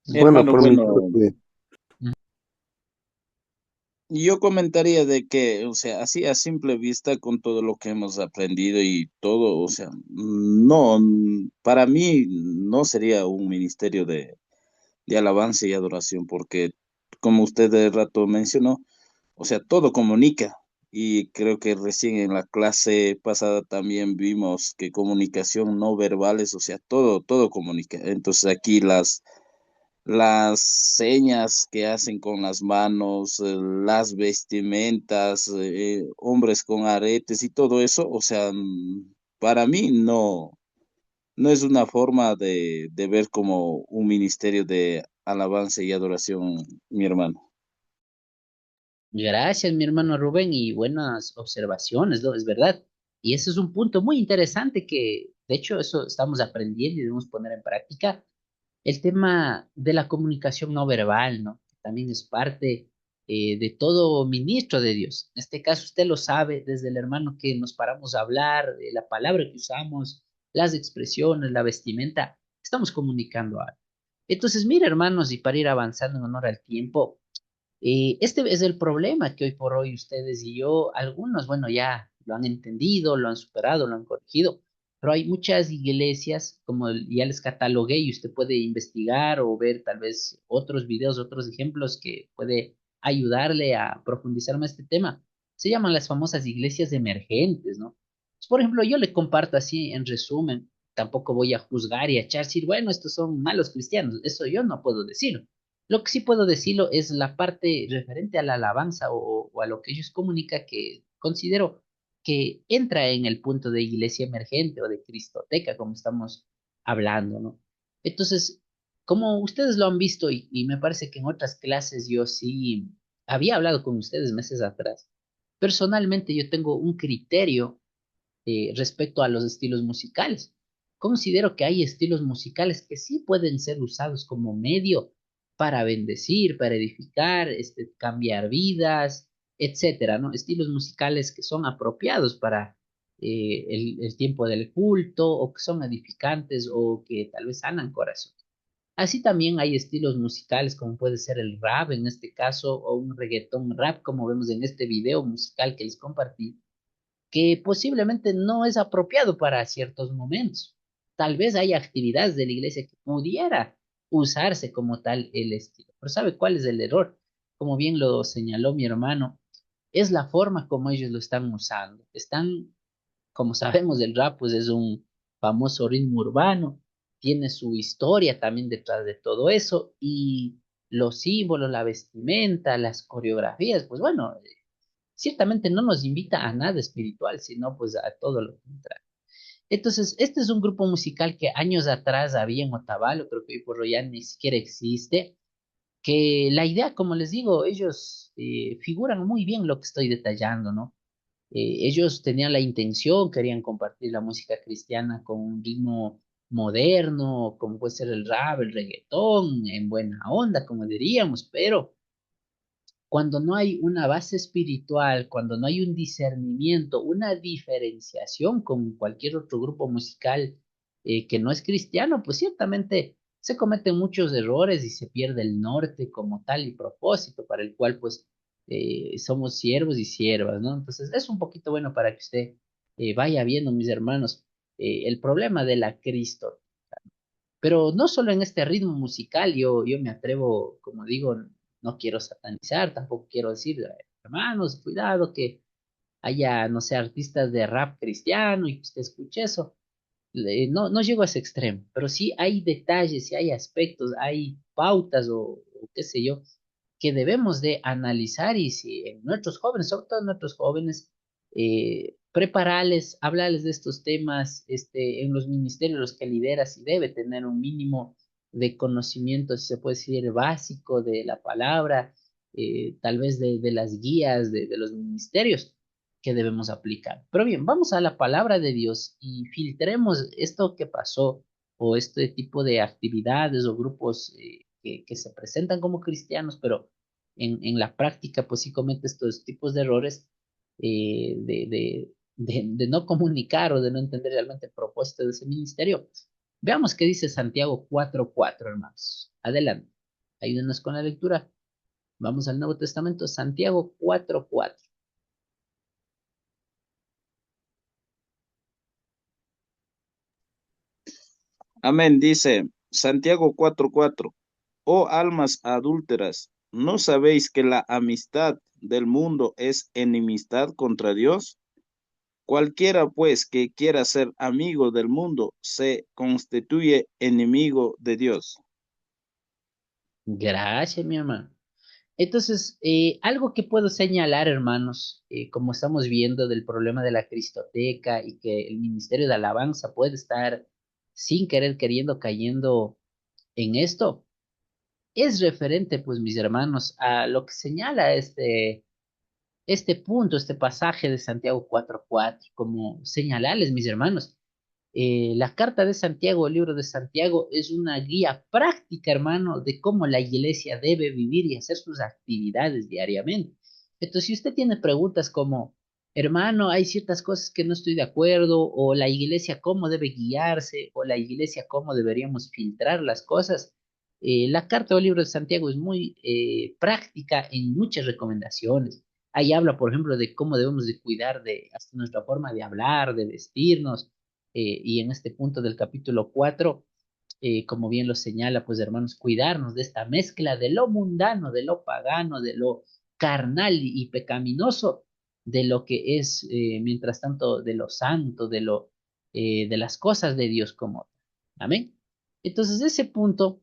Bueno, Hermano, por mi bueno, parte, yo comentaría de que, o sea, así a simple vista con todo lo que hemos aprendido y todo, o sea, no, para mí no sería un ministerio de alabanza y adoración, porque como usted de rato mencionó, o sea, todo comunica. Y creo que recién en la clase pasada también vimos que comunicación no verbales, o sea, todo comunica. Entonces aquí las señas que hacen con las manos, las vestimentas, hombres con aretes y todo eso, o sea, para mí no es una forma de ver como un ministerio de alabanza y adoración, mi hermano. Gracias, mi hermano Rubén, y buenas observaciones, ¿no? Es verdad. Y ese es un punto muy interesante que, de hecho, eso estamos aprendiendo y debemos poner en práctica. El tema de la comunicación no verbal, ¿no? Que también es parte de todo ministro de Dios. En este caso, usted lo sabe, desde el hermano que nos paramos a hablar, de la palabra que usamos, las expresiones, la vestimenta, estamos comunicando algo. Entonces, mira, hermanos, y para ir avanzando en honor al tiempo, este es el problema que hoy por hoy ustedes y yo, algunos, bueno, ya lo han entendido, lo han superado, lo han corregido, pero hay muchas iglesias, como ya les catalogué, y usted puede investigar o ver tal vez otros videos, otros ejemplos que puede ayudarle a profundizar más este tema. Se llaman las famosas iglesias emergentes, ¿no? Pues, por ejemplo, yo le comparto así en resumen, tampoco voy a juzgar y a echar, decir, bueno, estos son malos cristianos, eso yo no puedo decirlo. Lo que sí puedo decirlo es la parte referente a la alabanza o a lo que ellos comunican que considero que entra en el punto de iglesia emergente o de cristoteca, como estamos hablando, ¿no? Entonces, como ustedes lo han visto y me parece que en otras clases yo sí había hablado con ustedes meses atrás, personalmente yo tengo un criterio respecto a los estilos musicales. Considero que hay estilos musicales que sí pueden ser usados como medio para bendecir, para edificar, cambiar vidas, etcétera, ¿no? Estilos musicales que son apropiados para el tiempo del culto o que son edificantes o que tal vez sanan corazón. Así también hay estilos musicales como puede ser el rap en este caso o un reggaetón rap como vemos en este video musical que les compartí que posiblemente no es apropiado para ciertos momentos. Tal vez hay actividades de la iglesia que pudiera usarse como tal el estilo. Pero ¿sabe cuál es el error? Como bien lo señaló mi hermano, es la forma como ellos lo están usando. Están, como sabemos, el rap pues es un famoso ritmo urbano, tiene su historia también detrás de todo eso y los símbolos, la vestimenta, las coreografías, pues bueno, ciertamente no nos invita a nada espiritual, sino pues a todo lo contrario. Entonces, este es un grupo musical que años atrás había en Otavalo, creo que hoy por hoy ya ni siquiera existe, que la idea, como les digo, ellos figuran muy bien lo que estoy detallando, ¿no? Ellos tenían la intención, querían compartir la música cristiana con un ritmo moderno, como puede ser el rap, el reggaetón, en buena onda, como diríamos, pero cuando no hay una base espiritual, cuando no hay un discernimiento, una diferenciación con cualquier otro grupo musical que no es cristiano, pues ciertamente se cometen muchos errores y se pierde el norte como tal y propósito para el cual pues somos siervos y siervas, ¿no? Entonces es un poquito bueno para que usted vaya viendo, mis hermanos, el problema de la Cristo. Pero no solo en este ritmo musical, yo me atrevo, como digo, no quiero satanizar, tampoco quiero decir, hermanos, cuidado que haya, no sé, artistas de rap cristiano y que usted escuche eso. No, no llego a ese extremo, pero sí hay detalles, sí hay aspectos, hay pautas o qué sé yo, que debemos de analizar y si en nuestros jóvenes, sobre todo en nuestros jóvenes, prepararles, hablarles de estos temas, en los ministerios los que lideras y debe tener un mínimo de conocimiento, si se puede decir, básico de la palabra, tal vez de las guías de los ministerios que debemos aplicar. Pero bien, vamos a la palabra de Dios y filtremos esto que pasó o este tipo de actividades o grupos que se presentan como cristianos, pero en la práctica pues sí comete estos tipos de errores de no comunicar o de no entender realmente el propósito de ese ministerio. Veamos qué dice Santiago 4:4, hermanos. Adelante, ayúdenos con la lectura. Vamos al Nuevo Testamento, Santiago 4:4. Amén, dice Santiago 4:4. Oh almas adúlteras, ¿no sabéis que la amistad del mundo es enemistad contra Dios? Cualquiera pues que quiera ser amigo del mundo se constituye enemigo de Dios. Gracias, mi hermano. Entonces, algo que puedo señalar, hermanos, como estamos viendo del problema de la Cristoteca y que el Ministerio de Alabanza puede estar sin querer queriendo cayendo en esto, es referente, pues, mis hermanos, a lo que señala este punto, este pasaje de Santiago 4:4, como señalarles, mis hermanos. La carta de Santiago, el libro de Santiago, es una guía práctica, hermano, de cómo la iglesia debe vivir y hacer sus actividades diariamente. Entonces, si usted tiene preguntas como, hermano, hay ciertas cosas que no estoy de acuerdo, o la iglesia cómo debe guiarse, o la iglesia cómo deberíamos filtrar las cosas, la carta o el libro de Santiago es muy práctica en muchas recomendaciones. Ahí habla, por ejemplo, de cómo debemos de cuidar de hasta nuestra forma de hablar, de vestirnos, y en este punto del capítulo 4, como bien lo señala, pues hermanos, cuidarnos de esta mezcla de lo mundano, de lo pagano, de lo carnal y pecaminoso, de lo que es, mientras tanto, de lo santo, de las cosas de Dios como tal. Amén. Entonces, ese punto,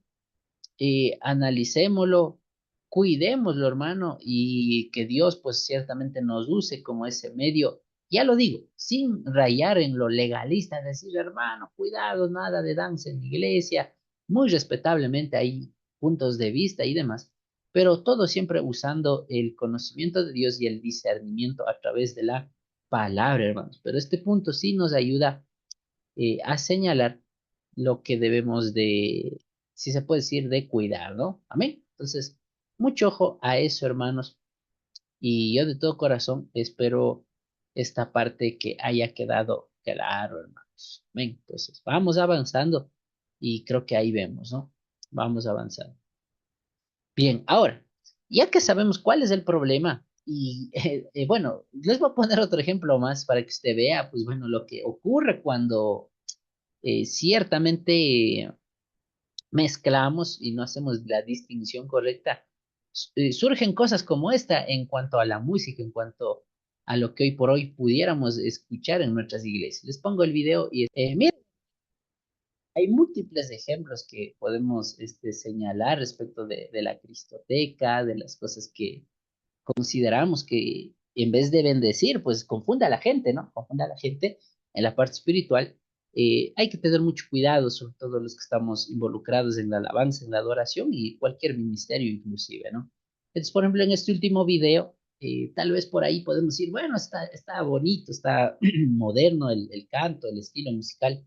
analicémoslo, cuidémoslo, hermano, y que Dios pues ciertamente nos use como ese medio, ya lo digo, sin rayar en lo legalista, decir, hermano, cuidado, nada de danza en la iglesia, muy respetablemente hay puntos de vista y demás, pero todo siempre usando el conocimiento de Dios y el discernimiento a través de la palabra, hermanos. Pero este punto sí nos ayuda a señalar lo que debemos de, si se puede decir, de cuidar, ¿no? Amén. Entonces, mucho ojo a eso, hermanos. Y yo de todo corazón espero esta parte que haya quedado claro, hermanos. Amén. Entonces, vamos avanzando y creo que ahí vemos, ¿no? Vamos avanzando. Bien, ahora, ya que sabemos cuál es el problema, y bueno, les voy a poner otro ejemplo más para que usted vea, pues bueno, lo que ocurre cuando ciertamente mezclamos y no hacemos la distinción correcta, surgen cosas como esta en cuanto a la música, en cuanto a lo que hoy por hoy pudiéramos escuchar en nuestras iglesias. Les pongo el video y miren, hay múltiples ejemplos que podemos señalar respecto de la cristoteca, de las cosas que consideramos que en vez de bendecir, pues confunda a la gente, ¿no? Confunda a la gente en la parte espiritual. Hay que tener mucho cuidado, sobre todo los que estamos involucrados en la alabanza, en la adoración y cualquier ministerio inclusive, ¿no? Entonces, por ejemplo, en este último video, tal vez por ahí podemos decir, bueno, está bonito, está moderno el canto, el estilo musical,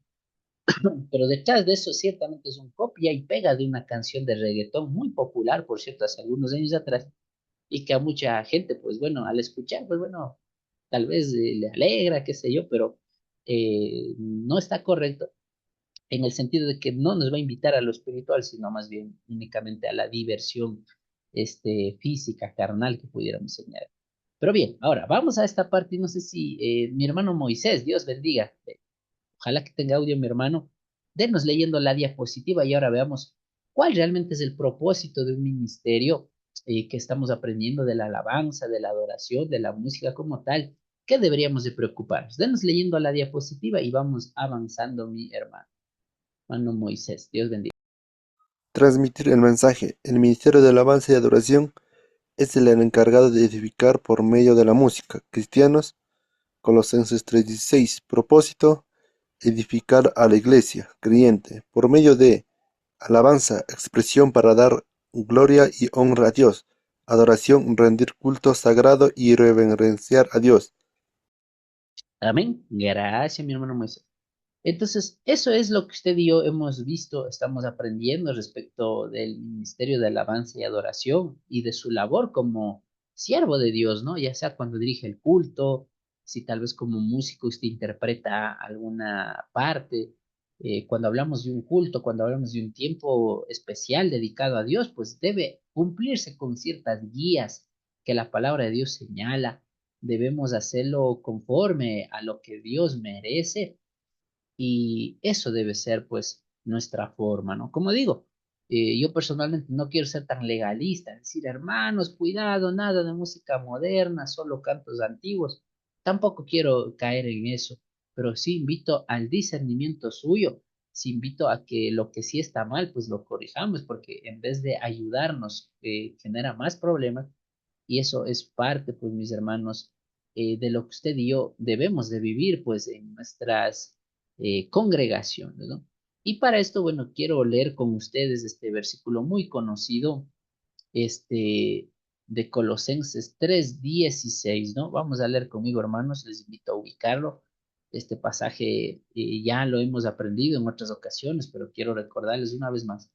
pero detrás de eso ciertamente es un copia y pega de una canción de reggaetón muy popular, por cierto, hace algunos años atrás, y que a mucha gente, pues bueno, al escuchar, pues bueno, tal vez le alegra, qué sé yo, pero no está correcto en el sentido de que no nos va a invitar a lo espiritual, sino más bien únicamente a la diversión física, carnal que pudiéramos señalar. Pero bien, ahora vamos a esta parte y no sé si mi hermano Moisés, Dios bendiga, ojalá que tenga audio mi hermano, denos leyendo la diapositiva y ahora veamos cuál realmente es el propósito de un ministerio que estamos aprendiendo de la alabanza, de la adoración, de la música como tal. ¿Qué deberíamos de preocuparnos? Denos leyendo la diapositiva y vamos avanzando, mi hermano. Hermano Moisés, Dios bendiga. Transmitir el mensaje. El Ministerio de Alabanza y Adoración es el encargado de edificar por medio de la música. Cristianos, Colosenses 3:16. Propósito, edificar a la iglesia creyente por medio de alabanza, expresión para dar gloria y honra a Dios. Adoración, rendir culto sagrado y reverenciar a Dios. Amén. Gracias, mi hermano Moisés. Entonces, eso es lo que usted y yo hemos visto, estamos aprendiendo respecto del ministerio de alabanza y adoración y de su labor como siervo de Dios, ¿no? Ya sea cuando dirige el culto, si tal vez como músico usted interpreta alguna parte, cuando hablamos de un culto, cuando hablamos de un tiempo especial dedicado a Dios, pues debe cumplirse con ciertas guías que la palabra de Dios señala. Debemos hacerlo conforme a lo que Dios merece y eso debe ser, pues, nuestra forma, ¿no? Como digo, yo personalmente no quiero ser tan legalista, decir, hermanos, cuidado, nada de música moderna, solo cantos antiguos. Tampoco quiero caer en eso, pero sí invito al discernimiento suyo, sí invito a que lo que sí está mal, pues lo corrijamos, porque en vez de ayudarnos, genera más problemas y eso es parte, pues, mis hermanos, de lo que usted y yo debemos de vivir, pues, en nuestras congregaciones, ¿no? Y para esto, bueno, quiero leer con ustedes este versículo muy conocido, este, de Colosenses 3:16, ¿no? Vamos a leer conmigo, hermanos, les invito a ubicarlo. Este pasaje ya lo hemos aprendido en otras ocasiones, pero quiero recordarles una vez más.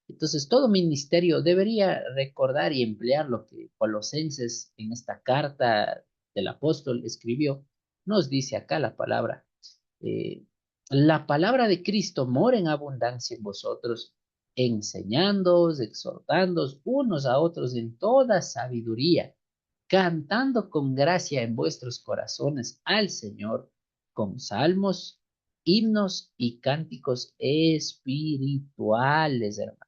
Entonces, todo ministerio debería recordar y emplear lo que Colosenses en esta carta del apóstol escribió. Nos dice acá eh, la palabra de Cristo mora en abundancia en vosotros, enseñándoos, exhortándoos unos a otros en toda sabiduría, cantando con gracia en vuestros corazones al Señor, con salmos, himnos y cánticos espirituales, hermano.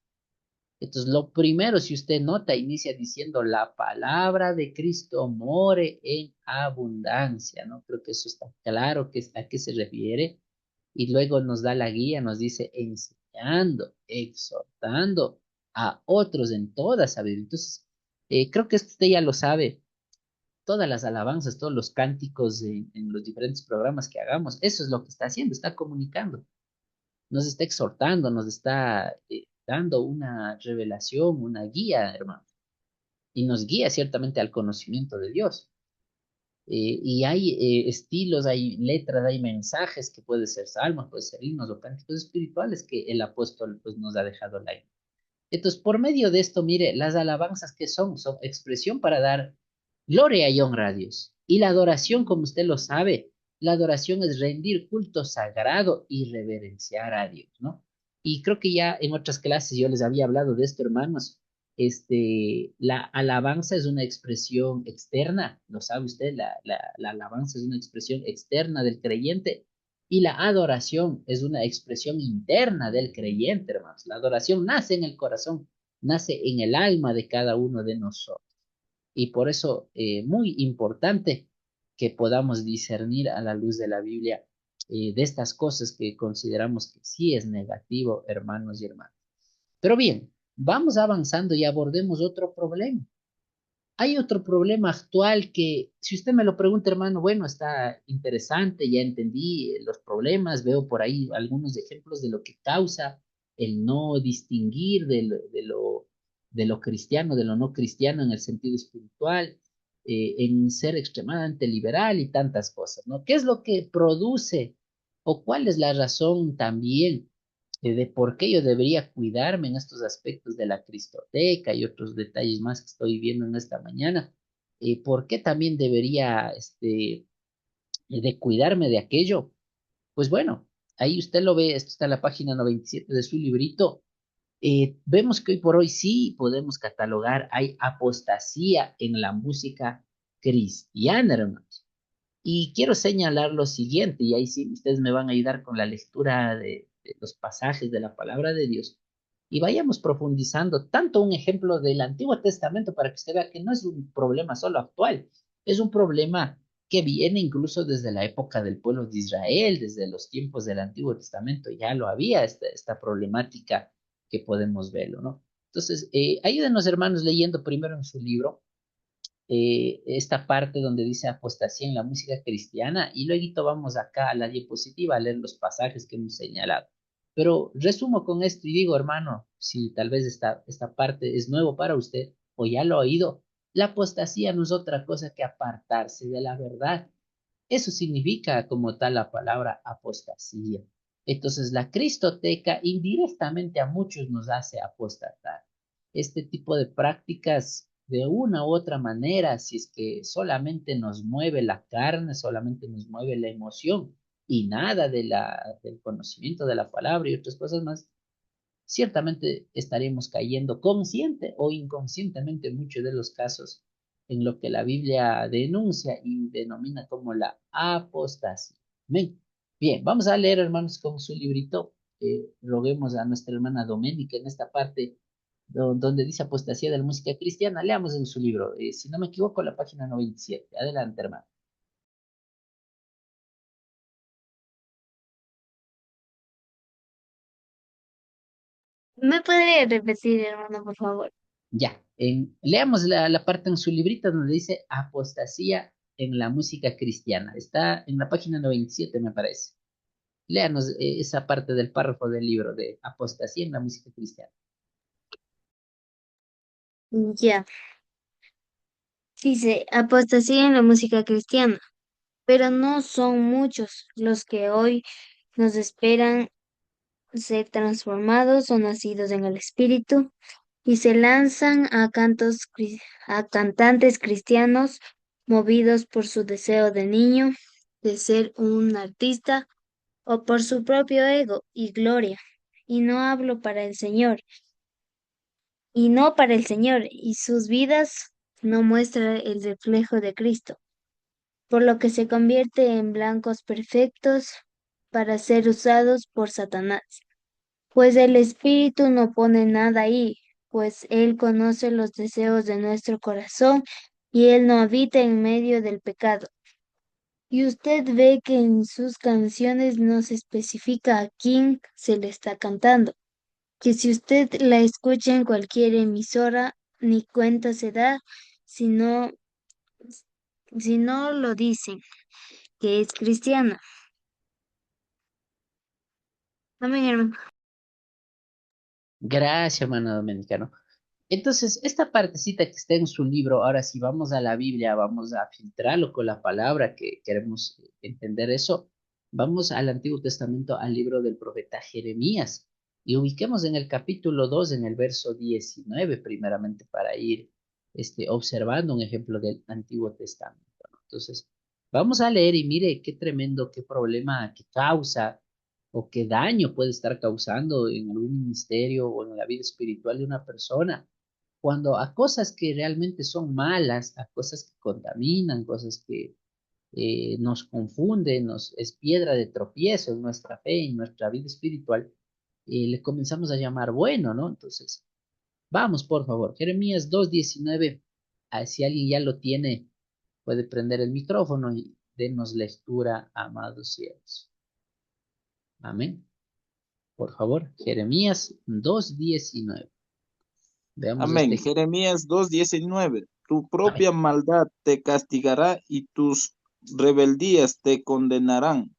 Entonces, lo primero, si usted nota, inicia diciendo la palabra de Cristo more en abundancia, ¿no? Creo que eso está claro a qué se refiere. Y luego nos da la guía, nos dice enseñando, exhortando a otros en toda sabiduría. Entonces, creo que esto usted ya lo sabe. Todas las alabanzas, todos los cánticos en los diferentes programas que hagamos, eso es lo que está haciendo, está comunicando, nos está exhortando, nos está dando una revelación, una guía, hermano, y nos guía ciertamente al conocimiento de Dios. Y hay estilos, hay letras, hay mensajes que puede ser salmos, puede ser himnos o cánticos espirituales que el apóstol pues, nos ha dejado la. Entonces, por medio de esto, mire, las alabanzas que son expresión para dar gloria y honra a Dios. Y la adoración, como usted lo sabe, la adoración es rendir culto sagrado y reverenciar a Dios, ¿no? Y creo que ya en otras clases yo les había hablado de esto, hermanos. La alabanza es una expresión externa, lo sabe usted, la alabanza es una expresión externa del creyente y la adoración es una expresión interna del creyente, hermanos. La adoración nace en el corazón, nace en el alma de cada uno de nosotros. Y por eso, muy importante que podamos discernir a la luz de la Biblia de estas cosas que consideramos que sí es negativo, hermanos y hermanas. Pero bien, vamos avanzando y abordemos otro problema. Hay otro problema actual que, si usted me lo pregunta, hermano, bueno, está interesante, ya entendí los problemas, veo por ahí algunos ejemplos de lo que causa el no distinguir de lo cristiano, de lo no cristiano en el sentido espiritual, en ser extremadamente liberal y tantas cosas, ¿no? ¿Qué es lo que produce o cuál es la razón también de por qué yo debería cuidarme en estos aspectos de la cristoteca y otros detalles más que estoy viendo en esta mañana? ¿Por qué también debería de cuidarme de aquello? Pues bueno, ahí usted lo ve, esto está en la página 97 de su librito. Vemos que hoy por hoy sí podemos catalogar, hay apostasía en la música cristiana, hermanos. Y quiero señalar lo siguiente, y ahí sí ustedes me van a ayudar con la lectura de los pasajes de la palabra de Dios. Y vayamos profundizando tanto un ejemplo del Antiguo Testamento para que usted vea que no es un problema solo actual, es un problema que viene incluso desde la época del pueblo de Israel, desde los tiempos del Antiguo Testamento, ya lo había esta problemática que podemos verlo, ¿no? Entonces, ayúdenos hermanos leyendo primero en su libro esta parte donde dice apostasía en la música cristiana y luego vamos acá a la diapositiva a leer los pasajes que hemos señalado. Pero resumo con esto y digo, hermano, si tal vez esta parte es nuevo para usted o ya lo ha oído, la apostasía no es otra cosa que apartarse de la verdad. Eso significa como tal la palabra apostasía. Entonces, la cristoteca indirectamente a muchos nos hace apostatar. Este tipo de prácticas, de una u otra manera, si es que solamente nos mueve la carne, solamente nos mueve la emoción y nada del conocimiento de la palabra y otras cosas más, ciertamente estaremos cayendo consciente o inconscientemente en muchos de los casos en lo que la Biblia denuncia y denomina como la apostasía. Amén. Bien, vamos a leer, hermanos, con su librito. Roguemos a nuestra hermana Doménica en esta parte donde dice apostasía de la música cristiana. Leamos en su libro, si no me equivoco, la página 97. Adelante, hermano. ¿Me puede repetir, hermano, por favor? Ya, leamos la parte en su librito donde dice apostasía en la música cristiana. Está en la página 97, me parece. Léanos esa parte del párrafo del libro de apostasía en la música cristiana. Ya. Dice, apostasía en la música cristiana. pero no son muchos los que hoy nos esperan ser transformados o nacidos en el Espíritu y se lanzan a cantantes cristianos movidos por su deseo de niño de ser un artista o por su propio ego y gloria. Y no hablo para el Señor, y no para el Señor, y sus vidas no muestran el reflejo de Cristo, por lo que se convierte en blancos perfectos para ser usados por Satanás. Pues el Espíritu no pone nada ahí, pues Él conoce los deseos de nuestro corazón y Él no habita en medio del pecado. Y usted ve que en sus canciones no se especifica a quién se le está cantando, que si usted la escucha en cualquier emisora, ni cuenta se da, si no, si no lo dicen, que es cristiana. Amén, hermano. Gracias, hermano dominicano. Entonces, esta partecita que está en su libro, ahora si vamos a la Biblia, vamos a filtrarlo con la palabra que queremos entender eso. Vamos al Antiguo Testamento, al libro del profeta Jeremías, y ubiquemos en el capítulo 2 en el verso 19 primeramente, para ir observando un ejemplo del Antiguo Testamento, ¿no? Entonces, vamos a leer y mire qué tremendo, qué problema, qué causa o qué daño puede estar causando en algún ministerio o en la vida espiritual de una persona cuando a cosas que realmente son malas, a cosas que contaminan, cosas que nos confunden, es piedra de tropiezo en nuestra fe, en nuestra vida espiritual, le comenzamos a llamar bueno, ¿no? Entonces, vamos, por favor, Jeremías 2:19, si alguien ya lo tiene, puede prender el micrófono y denos lectura, amados cielos. Amén. Por favor, Jeremías 2:19. Veamos Amén. este. Jeremías 2:19. Tu Amén. propia maldad te castigará y tus rebeldías te condenarán.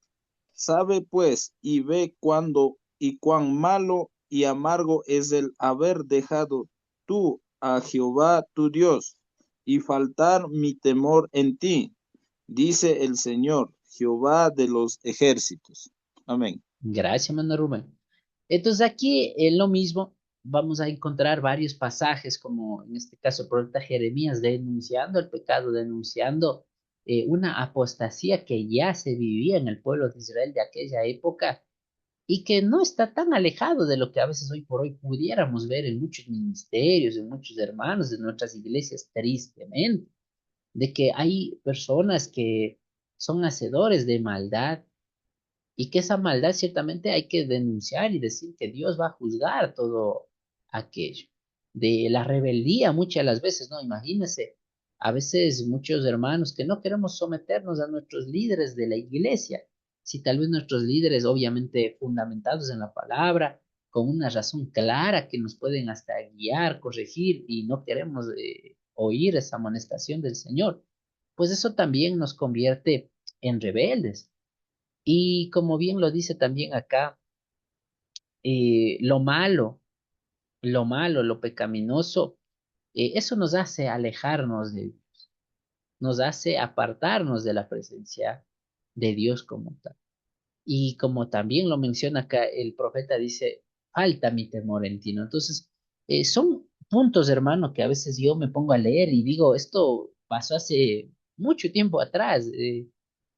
Sabe pues y ve cuándo y cuán malo y amargo es el haber dejado tú a Jehová tu Dios y faltar mi temor en ti, dice el Señor, Jehová de los ejércitos. Amén. Gracias, hermano Rubén. Entonces aquí en lo mismo vamos a encontrar varios pasajes, como en este caso el profeta Jeremías, denunciando el pecado, denunciando una apostasía que ya se vivía en el pueblo de Israel de aquella época y que no está tan alejado de lo que a veces hoy por hoy pudiéramos ver en muchos ministerios, en muchos hermanos de nuestras iglesias, tristemente, de que hay personas que son hacedores de maldad y que esa maldad ciertamente hay que denunciar y decir que Dios va a juzgar todo aquello. De la rebeldía muchas de las veces, ¿no? Imagínense, a veces muchos hermanos que no queremos someternos a nuestros líderes de la iglesia, si tal vez nuestros líderes obviamente fundamentados en la palabra, con una razón clara que nos pueden hasta guiar, corregir y no queremos oír esa amonestación del Señor, pues eso también nos convierte en rebeldes. Y como bien lo dice también acá, lo malo, lo pecaminoso, eso nos hace alejarnos de Dios, nos hace apartarnos de la presencia de Dios como tal. Y como también lo menciona acá, el profeta dice, falta mi temor en ti, ¿no? Entonces, son puntos, hermano, que a veces yo me pongo a leer y digo, esto pasó hace mucho tiempo atrás.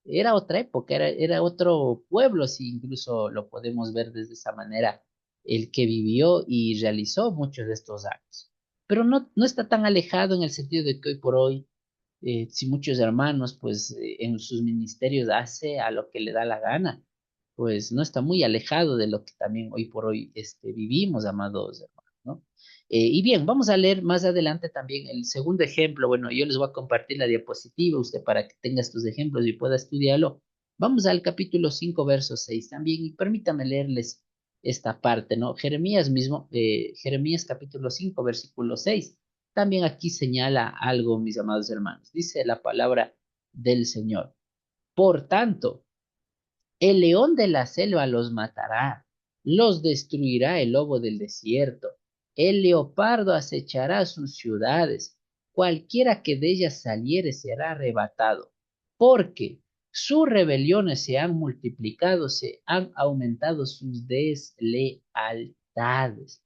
Era otra época, era otro pueblo, si incluso lo podemos ver desde esa manera, el que vivió y realizó muchos de estos actos. Pero no está tan alejado en el sentido de que hoy por hoy, si muchos hermanos, pues en sus ministerios hace a lo que le da la gana, pues no está muy alejado de lo que también hoy por hoy vivimos, amados hermanos, ¿no? Y bien, vamos a leer más adelante también el segundo ejemplo. Bueno, yo les voy a compartir la diapositiva, usted para que tenga estos ejemplos y pueda estudiarlo. Vamos al capítulo 5 verso 6 también, y permítame leerles esta parte, ¿no? Jeremías mismo, Jeremías capítulo 5 versículo 6. También aquí señala algo, mis amados hermanos. Dice la palabra del Señor. Por tanto, el león de la selva los matará, los destruirá el lobo del desierto, el leopardo acechará sus ciudades, cualquiera que de ellas saliere será arrebatado, porque Sus rebeliones se han multiplicado, se han aumentado sus deslealtades.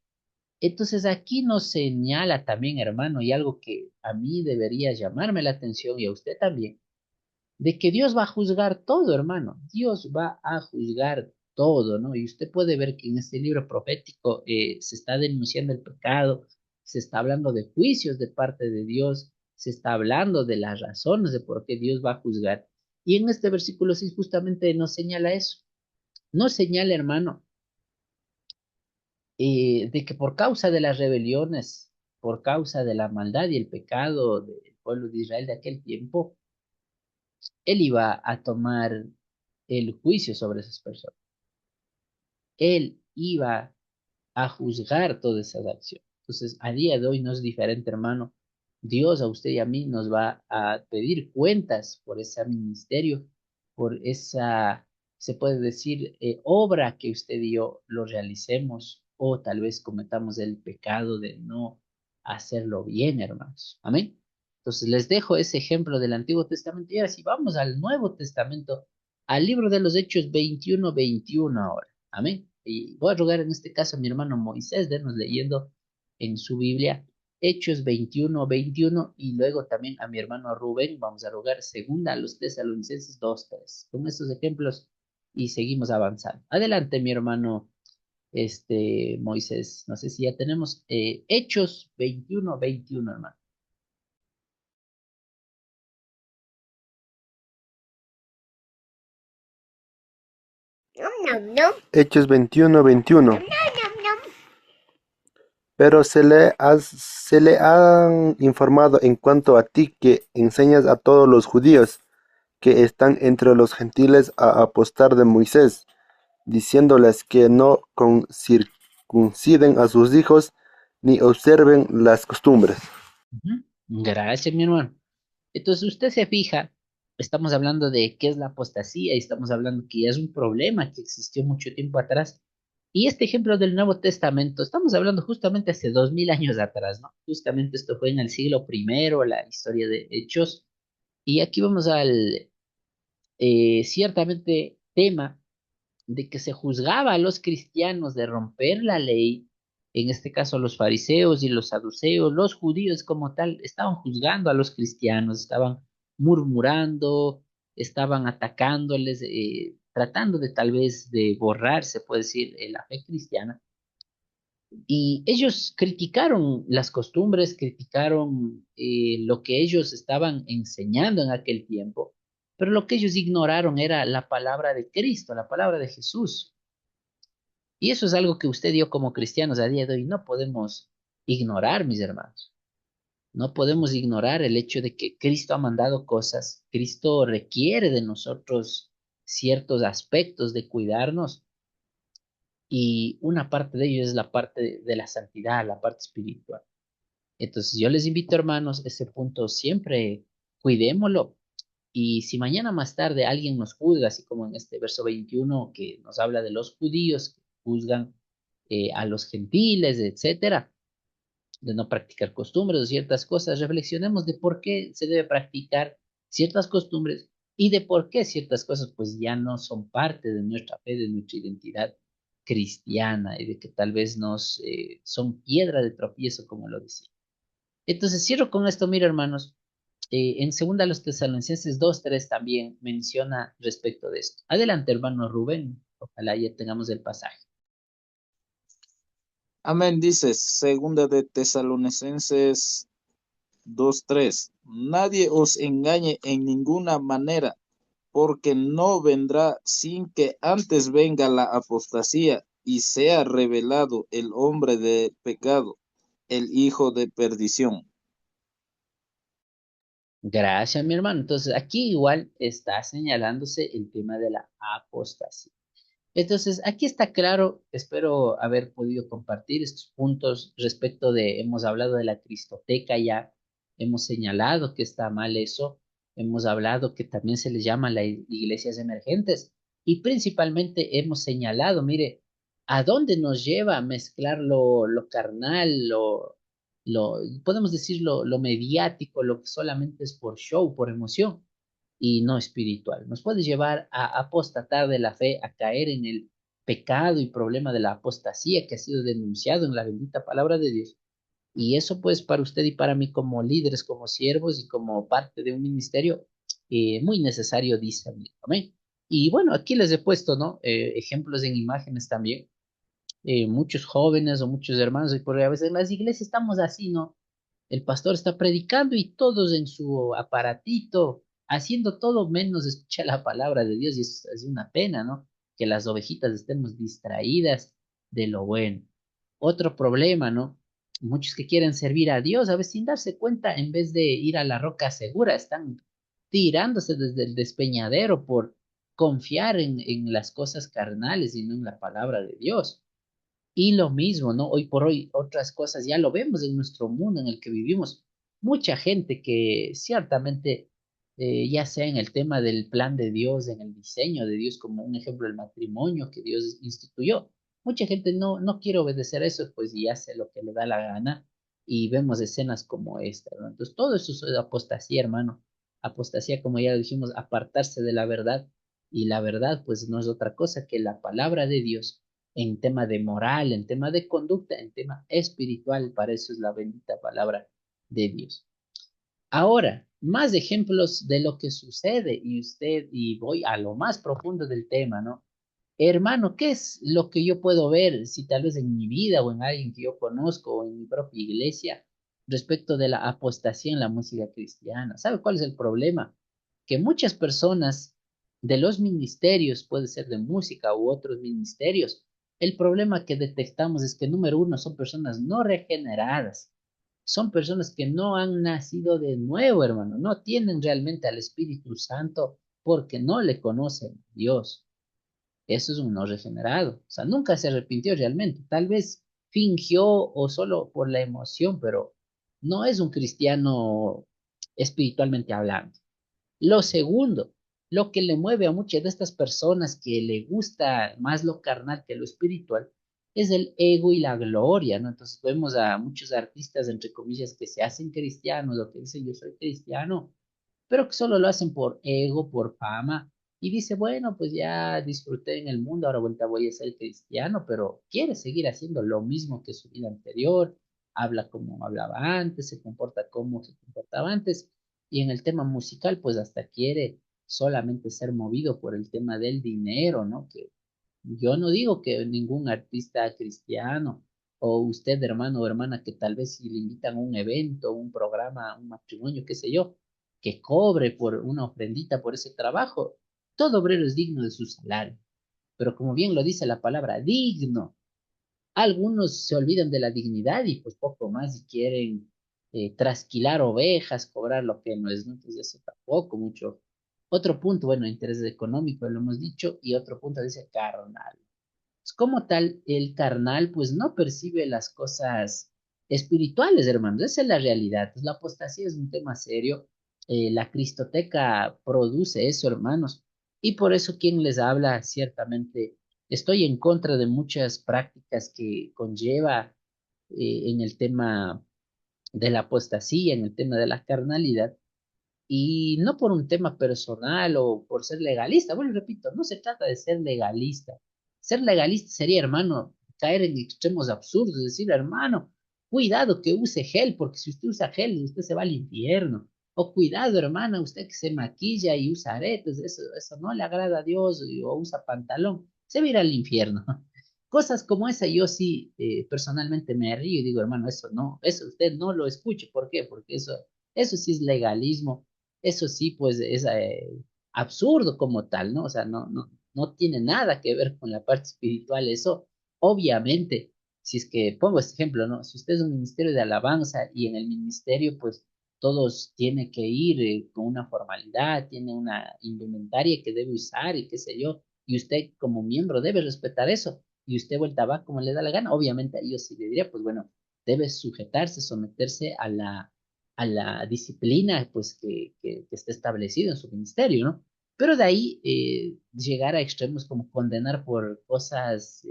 Entonces aquí nos señala también, hermano, y algo que a mí debería llamarme la atención y a usted también, de que Dios va a juzgar todo, hermano. Dios va a juzgar todo, ¿no? Y usted puede ver que en este libro profético se está denunciando el pecado, se está hablando de juicios de parte de Dios, se está hablando de las razones de por qué Dios va a juzgar. Y en este versículo 6 justamente nos señala eso. Nos señala, hermano, de que por causa de las rebeliones, por causa de la maldad y el pecado del pueblo de Israel de aquel tiempo, él iba a tomar el juicio sobre esas personas. Él iba a juzgar todas esas acciones. Entonces, a día de hoy no es diferente, hermano. Dios a usted y a mí nos va a pedir cuentas por ese ministerio, por esa, se puede decir, obra que usted y yo lo realicemos, o tal vez cometamos el pecado de no hacerlo bien, hermanos. Amén. Entonces, les dejo ese ejemplo del Antiguo Testamento. Y ahora si vamos al Nuevo Testamento, al libro de los Hechos 21:21 ahora. Amén. Y voy a rogar en este caso a mi hermano Moisés, denos leyendo en su Biblia Hechos 21:21 y luego también a mi hermano Rubén vamos a rogar segunda a los Tesalonicenses 2:3. Con estos ejemplos y seguimos avanzando. Adelante, mi hermano Moisés. No sé si ya tenemos Hechos 21:21, hermano. Hechos 21:21. Pero se le ha informado en cuanto a ti que enseñas a todos los judíos que están entre los gentiles a apostar de Moisés, diciéndoles que no circunciden a sus hijos ni observen las costumbres. Ujú. Gracias, mi hermano. Entonces usted se fija, estamos hablando de qué es la apostasía y estamos hablando que ya es un problema que existió mucho tiempo atrás. Y este ejemplo del Nuevo Testamento, estamos hablando justamente hace 2000 años atrás, ¿no? Justamente esto fue en el siglo primero, la historia de Hechos. Y aquí vamos al ciertamente tema de que se juzgaba a los cristianos de romper la ley, en este caso los fariseos y los saduceos, los judíos como tal, estaban juzgando a los cristianos, estaban murmurando, estaban atacándoles, tratando de tal vez de borrar, se puede decir, la fe cristiana. Y ellos criticaron las costumbres, criticaron lo que ellos estaban enseñando en aquel tiempo, pero lo que ellos ignoraron era la palabra de Cristo, la palabra de Jesús. Y eso es algo que usted y yo como cristianos a día de hoy no podemos ignorar, mis hermanos. No podemos ignorar el hecho de que Cristo ha mandado cosas, Cristo requiere de nosotros ciertos aspectos de cuidarnos y una parte de ello es la parte de la santidad, la parte espiritual. Entonces yo les invito, hermanos, ese punto siempre cuidémoslo. Y si mañana más tarde alguien nos juzga, así como en este verso 21 que nos habla de los judíos que juzgan a los gentiles, etcétera, de no practicar costumbres o ciertas cosas, reflexionemos de por qué se debe practicar ciertas costumbres y de por qué ciertas cosas pues ya no son parte de nuestra fe, de nuestra identidad cristiana y de que tal vez nos son piedra de tropiezo, como lo decía. Entonces cierro con esto, mira hermanos, en segunda a los Tesalonicenses 2:3 también menciona respecto de esto. Adelante, hermano Rubén, ojalá ya tengamos el pasaje. Amén, dice, segunda de Tesalonicenses 2:3. Nadie os engañe en ninguna manera, porque no vendrá sin que antes venga la apostasía y sea revelado el hombre de pecado, el hijo de perdición. Gracias, mi hermano. Entonces, aquí igual está señalándose el tema de la apostasía. Entonces, aquí está claro, espero haber podido compartir estos puntos respecto de, hemos hablado de la cristoteca ya, hemos señalado que está mal eso, hemos hablado que también se les llama las iglesias emergentes y principalmente hemos señalado, mire, a dónde nos lleva a mezclar lo carnal, lo, podemos decir lo mediático, lo que solamente es por show, por emoción. y no espiritual. Nos puede llevar a apostatar de la fe, a caer en el pecado y problema de la apostasía que ha sido denunciado en la bendita palabra de Dios. Y eso pues para usted y para mí como líderes, como siervos y como parte de un ministerio, muy necesario discernir. Amén. Y bueno, aquí les he puesto, ¿no? Ejemplos en imágenes también. Muchos jóvenes o muchos hermanos, y por a veces en las iglesias estamos así, ¿no? El pastor está predicando y todos en su aparatito, haciendo todo menos escuchar la palabra de Dios, y es una pena, ¿no? Que las ovejitas estemos distraídas de lo bueno. Otro problema, ¿no? Muchos que quieren servir a Dios, a veces sin darse cuenta, en vez de ir a la roca segura, están tirándose desde el despeñadero por confiar en las cosas carnales y no en la palabra de Dios. Y lo mismo, ¿no? Hoy por hoy, otras cosas ya lo vemos en nuestro mundo en el que vivimos. Mucha gente que ciertamente, ya sea en el tema del plan de Dios, en el diseño de Dios, como un ejemplo el matrimonio que Dios instituyó, mucha gente no quiere obedecer eso, pues y hace lo que le da la gana y vemos escenas como esta, ¿no? Entonces, todo eso es apostasía, hermano. Apostasía, como ya dijimos, apartarse de la verdad y la verdad, pues no es otra cosa que la palabra de Dios en tema de moral, en tema de conducta, en tema espiritual. Para eso es la bendita palabra de Dios. Ahora, más ejemplos de lo que sucede y usted, y voy a lo más profundo del tema, ¿no? Hermano, ¿qué es lo que yo puedo ver, si tal vez en mi vida o en alguien que yo conozco o en mi propia iglesia, respecto de la apostasía en la música cristiana? ¿Sabe cuál es el problema? Que muchas personas de los ministerios, puede ser de música u otros ministerios, el problema que detectamos es que, número uno, son personas no regeneradas, son personas que no han nacido de nuevo, hermano, no tienen realmente al Espíritu Santo porque no le conocen a Dios. Eso es un no regenerado. O sea, nunca se arrepintió realmente. Tal vez fingió o solo por la emoción, pero no es un cristiano espiritualmente hablando. Lo segundo, lo que le mueve a muchas de estas personas que le gusta más lo carnal que lo espiritual, es el ego y la gloria, ¿no? Entonces vemos a muchos artistas, entre comillas, que se hacen cristianos o que dicen yo soy cristiano, pero que solo lo hacen por ego, por fama, y dice, bueno, pues ya disfruté en el mundo, ahora vuelta voy a ser cristiano, pero quiere seguir haciendo lo mismo que su vida anterior, habla como hablaba antes, se comporta como se comportaba antes, y en el tema musical, pues hasta quiere solamente ser movido por el tema del dinero, ¿no? Que yo no digo que ningún artista cristiano o usted, hermano o hermana, que tal vez si le invitan a un evento, un programa, un matrimonio, qué sé yo, que cobre por una ofrendita por ese trabajo, todo obrero es digno de su salario. Pero como bien lo dice la palabra, digno. Algunos se olvidan de la dignidad y pues poco más y quieren trasquilar ovejas, cobrar lo que no es, ¿no? Entonces eso tampoco mucho. Otro punto, bueno, interés económico, lo hemos dicho, y otro punto dice carnal. Pues, como tal, el carnal pues no percibe las cosas espirituales, hermanos. Esa es la realidad. Pues, la apostasía es un tema serio. La Cristoteca produce eso, hermanos. Y por eso quien les habla, ciertamente, estoy en contra de muchas prácticas que conlleva en el tema de la apostasía, en el tema de la carnalidad. Y no por un tema personal o por ser legalista. Bueno, repito, no se trata de ser legalista. Ser legalista sería, hermano, caer en extremos absurdos, decir, hermano, cuidado que use gel, porque si usted usa gel, usted se va al infierno. O cuidado, hermana, usted que se maquilla y usa aretes, eso no le agrada a Dios, o usa pantalón, se va a ir al infierno. Cosas como esa yo sí personalmente me río y digo, hermano, eso no, eso usted no lo escuche. ¿Por qué? Porque eso sí es legalismo, eso sí, pues es absurdo como tal, ¿no? O sea, no tiene nada que ver con la parte espiritual. Eso, obviamente, si es que pongo este ejemplo, ¿no? Si usted es un ministerio de alabanza y en el ministerio, pues todos tienen que ir con una formalidad, tiene una indumentaria que debe usar y qué sé yo, y usted como miembro debe respetar eso, y usted vuelta va como le da la gana, obviamente a ellos sí le diría, pues bueno, debe sujetarse, someterse a la disciplina pues que esté establecido en su ministerio, ¿no? Pero de ahí llegar a extremos como condenar por cosas,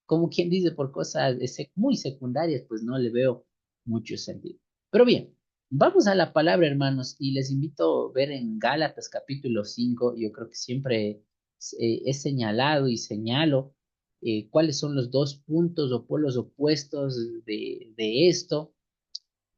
como quien dice, por cosas muy secundarias, pues no le veo mucho sentido. Pero bien, Vamos a la palabra, hermanos, y les invito a ver en Gálatas capítulo 5. Yo creo que siempre he señalado y señalo cuáles son los dos puntos o polos opuestos de esto.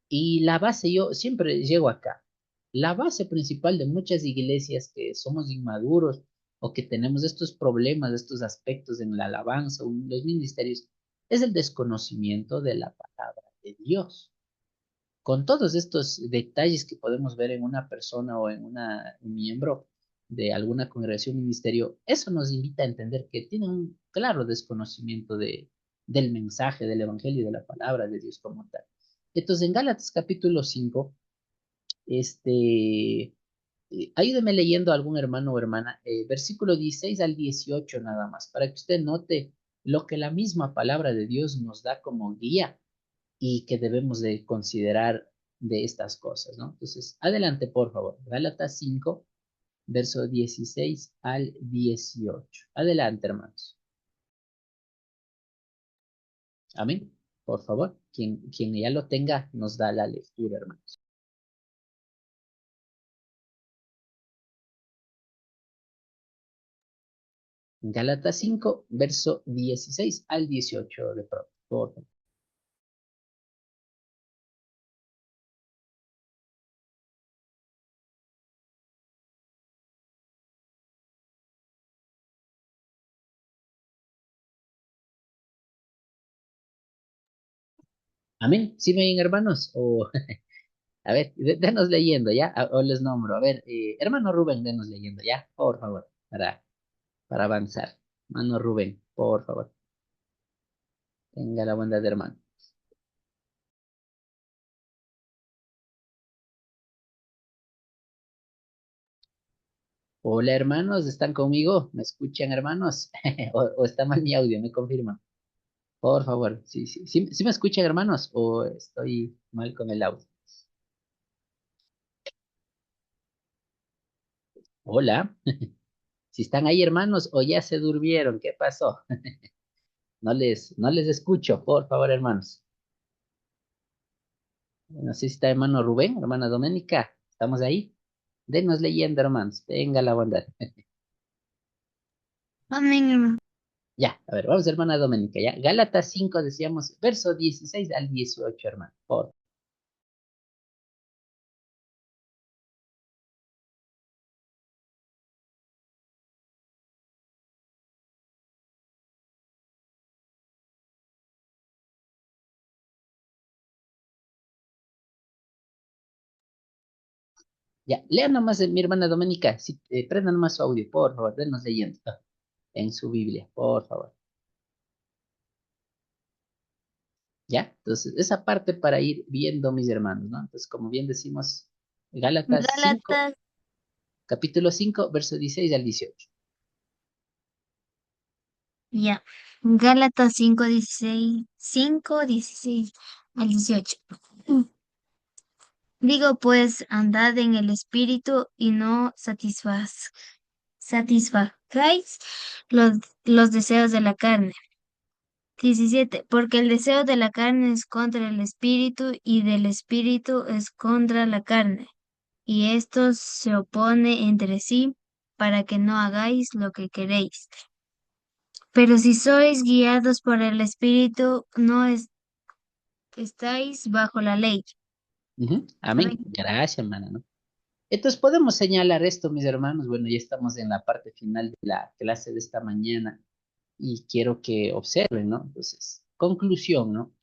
Y la base, yo siempre llego acá. La base principal de muchas iglesias que somos inmaduros o que tenemos estos problemas, estos aspectos en la alabanza o en los ministerios, es el desconocimiento de la palabra de Dios. Con todos estos detalles que podemos ver en una persona o en un miembro de alguna congregación o ministerio, eso nos invita a entender que tienen un claro desconocimiento del mensaje, del evangelio y de la palabra de Dios como tal. Entonces, en Gálatas capítulo 5, ayúdeme leyendo a algún hermano o hermana, versículo 16 al 18 nada más, para que usted note lo que la misma palabra de Dios nos da como guía y que debemos de considerar de estas cosas, ¿no? Entonces, adelante, por favor. Gálatas 5, verso 16 al 18. Adelante, hermanos. Amén. Por favor, quien ya lo tenga, nos da la lectura, hermanos. Gálatas 5, verso 16 al 18 de pronto. Por favor. Amén. ¿Sí me ven, hermanos? O, a ver, denos leyendo, ¿ya? O les nombro. A ver, hermano Rubén, denos leyendo, ¿ya? Por favor, para avanzar. Hermano Rubén, por favor. Tenga la bondad de hermano. Hola, hermanos, ¿están conmigo? ¿Me escuchan, hermanos? O está mal mi audio? ¿Me confirman? Por favor. Sí, sí, sí, ¿sí me escuchan, hermanos? ¿O estoy mal con el audio? Hola. Si están ahí, hermanos, o ya se durmieron, ¿qué pasó? No les escucho, por favor, hermanos. No sé si está hermano Rubén, hermana Doménica. ¿Estamos ahí? Denos leyendo, hermanos. Tenga la bondad. Amén, hermano. Ya, a ver, vamos, hermana Doménica, ya. Gálatas 5 decíamos, verso 16 al 18, hermano. Por. Ya, lean nomás, mi hermana Doménica. Si, prendan nomás su audio, por favor, denos leyendo en su Biblia, por favor. Ya, entonces, esa parte para ir viendo, mis hermanos, ¿no? Entonces, como bien decimos, Gálatas 5, Gálatas, capítulo 5, verso 16 al 18. ya. Gálatas 5:16 al 18. Digo pues, andad en el espíritu y no satisfacáis los, los deseos de la carne. 17. Porque el deseo de la carne es contra el espíritu y del espíritu es contra la carne. Y esto se opone entre sí para que no hagáis lo que queréis. Pero si sois guiados por el espíritu, no estáis bajo la ley. Amén. Amén. Gracias, hermana, ¿no? Entonces podemos señalar esto, mis hermanos. Bueno, ya estamos en la parte final de la clase de esta mañana y quiero que observen, ¿no? Entonces, conclusión, ¿no?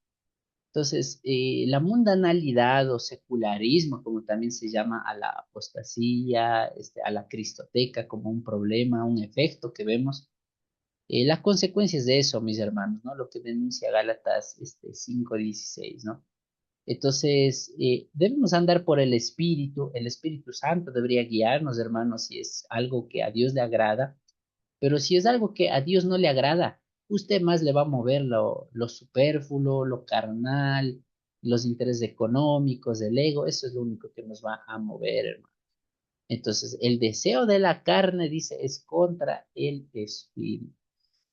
Entonces, la mundanalidad o secularismo, como también se llama a la apostasía, a la cristoteca como un problema, un efecto que vemos, las consecuencias de eso, mis hermanos, ¿no? Lo que denuncia Gálatas 5:16, ¿no? Entonces, debemos andar por el Espíritu Santo debería guiarnos, hermanos, si es algo que a Dios le agrada, pero si es algo que a Dios no le agrada, usted más le va a mover lo superfluo, lo carnal, los intereses económicos, el ego, eso es lo único que nos va a mover, hermano. Entonces, el deseo de la carne, dice, es contra el Espíritu.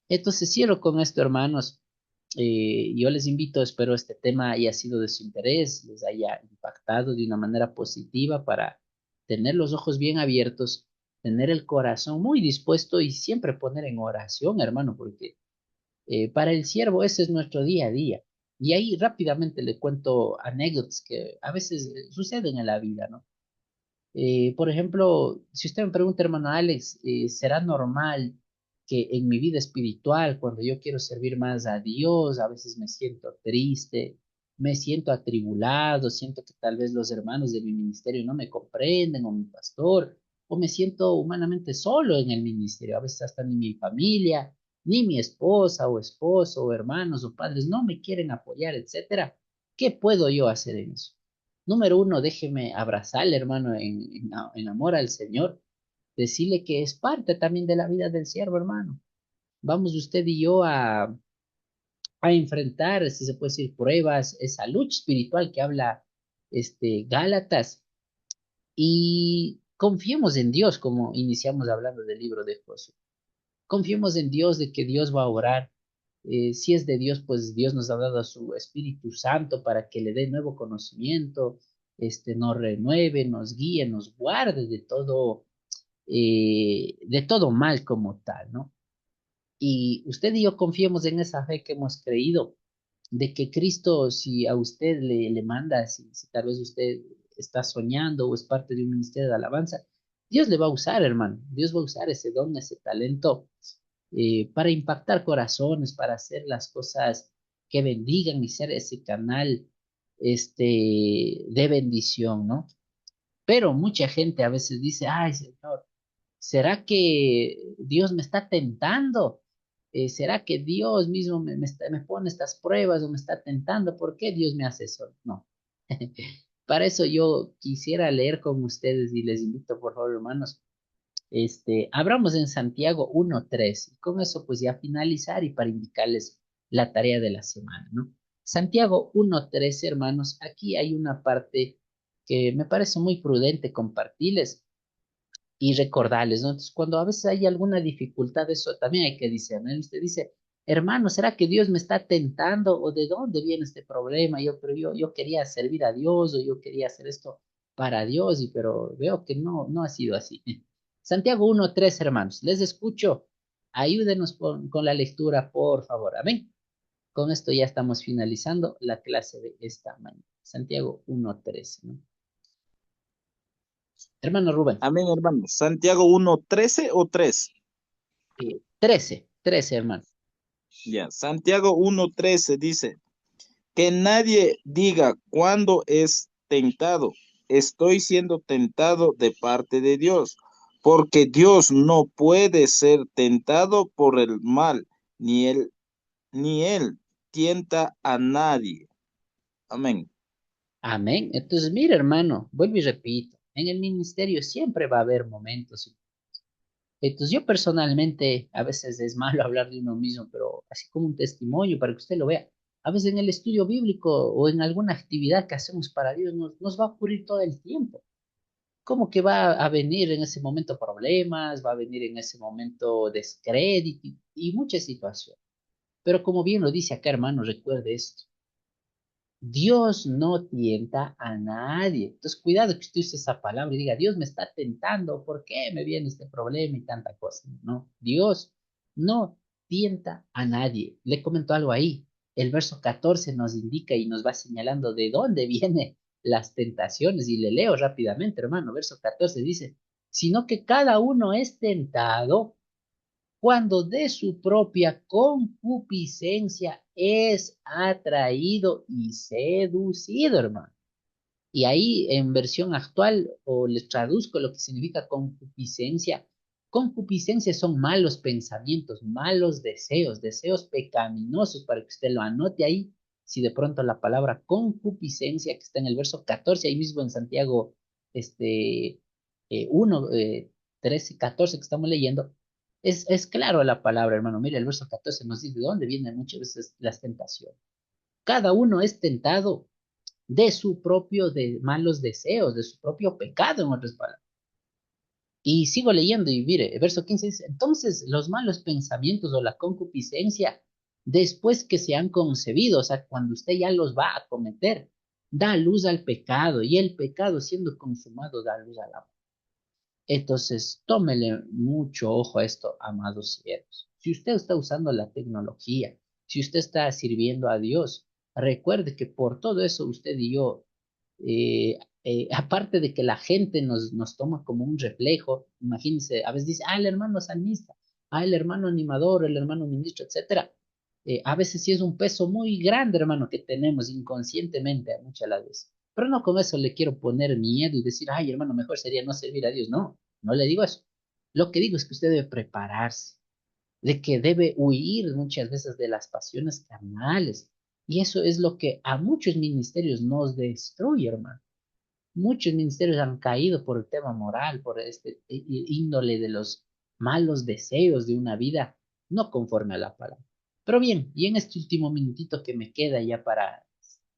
Entonces, cierro con esto, hermanos. Yo les invito, espero este tema haya sido de su interés, les haya impactado de una manera positiva para tener los ojos bien abiertos, tener el corazón muy dispuesto y siempre poner en oración, hermano, porque para el siervo ese es nuestro día a día. Y ahí rápidamente le cuento anécdotas que a veces suceden en la vida, ¿no? Por ejemplo, si usted me pregunta, hermano Alex, ¿será normal que en mi vida espiritual, cuando yo quiero servir más a Dios, a veces me siento triste, me siento atribulado, siento que tal vez los hermanos de mi ministerio no me comprenden, o mi pastor, o me siento humanamente solo en el ministerio, a veces hasta ni mi familia, ni mi esposa o esposo, o hermanos o padres no me quieren apoyar, etcétera? ¿Qué puedo yo hacer en eso? Número uno, déjeme abrazarle, hermano, en amor al Señor. Decirle que es parte también de la vida del siervo, hermano. Vamos usted y yo a enfrentar, si se puede decir, pruebas, esa lucha espiritual que habla Gálatas. Y confiemos en Dios, como iniciamos hablando del libro de Josué. Confiemos en Dios de que Dios va a orar. Si es de Dios, pues Dios nos ha dado a su Espíritu Santo para que le dé nuevo conocimiento, nos renueve, nos guíe, nos guarde de todo mal como tal, ¿no? Y usted y yo confiemos en esa fe que hemos creído, de que Cristo, si a usted le manda, si tal vez usted está soñando o es parte de un ministerio de alabanza, Dios le va a usar, hermano. Dios va a usar ese don, ese talento para impactar corazones, para hacer las cosas que bendigan y ser ese canal de bendición, ¿no? Pero mucha gente a veces dice, ay, Señor, ¿será que Dios me está tentando? ¿Será que Dios mismo me pone estas pruebas o me está tentando? ¿Por qué Dios me hace eso? No. Para eso yo quisiera leer con ustedes y les invito, por favor, hermanos, abramos en Santiago 1:3 y con eso pues ya finalizar y para indicarles la tarea de la semana, ¿no? Santiago 1:3, hermanos, aquí hay una parte que me parece muy prudente compartirles y recordarles, ¿no? Entonces, cuando a veces hay alguna dificultad, eso también hay que discernir. Usted dice, hermano, ¿será que Dios me está tentando o de dónde viene este problema? Pero yo quería servir a Dios o yo quería hacer esto para Dios, pero veo que no ha sido así. Santiago 1:3, hermanos, les escucho. Ayúdenos con la lectura, por favor. Amén. Con esto ya estamos finalizando la clase de esta mañana. Santiago 1:13, ¿no? Hermano Rubén, Amén, hermano. Santiago 1:13 o 3. 13, hermano. Ya, Santiago 1:13 dice, que nadie diga cuándo es tentado. Estoy siendo tentado de parte de Dios, porque Dios no puede ser tentado por el mal, ni él tienta a nadie. Amén. Amén. Entonces, mira, hermano, vuelvo y repito, en el ministerio siempre va a haber momentos. Entonces, yo personalmente, a veces es malo hablar de uno mismo, pero así como un testimonio para que usted lo vea. A veces en el estudio bíblico o en alguna actividad que hacemos para Dios nos va a ocurrir todo el tiempo. ¿Cómo que va a venir en ese momento problemas, va a venir en ese momento descrédito y muchas situaciones? Pero como bien lo dice acá, hermano, recuerde esto. Dios no tienta a nadie. Entonces, cuidado que usted use esa palabra y diga, Dios me está tentando, ¿por qué me viene este problema y tanta cosa? No, Dios no tienta a nadie. Le comento algo ahí. El verso 14 nos indica y nos va señalando de dónde vienen las tentaciones. Y le leo rápidamente, hermano. Verso 14 dice, sino que cada uno es tentado cuando de su propia concupiscencia es atraído y seducido, hermano. Y ahí en versión actual, o les traduzco lo que significa concupiscencia. Concupiscencia son malos pensamientos, malos deseos, deseos pecaminosos, para que usted lo anote ahí. Si de pronto la palabra concupiscencia, que está en el verso 14, ahí mismo en Santiago 1, 13, 14 que estamos leyendo, es claro la palabra, hermano. Mire, el verso 14 nos dice de dónde vienen muchas veces las tentaciones. Cada uno es tentado de su propio malos deseos, de su propio pecado, en otras palabras. Y sigo leyendo y mire, el verso 15 dice, entonces los malos pensamientos o la concupiscencia después que se han concebido, o sea, cuando usted ya los va a cometer, da luz al pecado y el pecado siendo consumado da luz al amor. Entonces, tómele mucho ojo a esto, amados siervos. Si usted está usando la tecnología, si usted está sirviendo a Dios, recuerde que por todo eso usted y yo, aparte de que la gente nos toma como un reflejo, imagínense, a veces dice, el hermano salmista, el hermano animador, el hermano ministro, etcétera. A veces sí es un peso muy grande, hermano, que tenemos inconscientemente muchas las veces. Pero no con eso le quiero poner miedo y decir, ay, hermano, mejor sería no servir a Dios. No, no le digo eso. Lo que digo es que usted debe prepararse, de que debe huir muchas veces de las pasiones carnales. Y eso es lo que a muchos ministerios nos destruye, hermano. Muchos ministerios han caído por el tema moral, por este índole de los malos deseos de una vida no conforme a la palabra. Pero bien, y en este último minutito que me queda ya para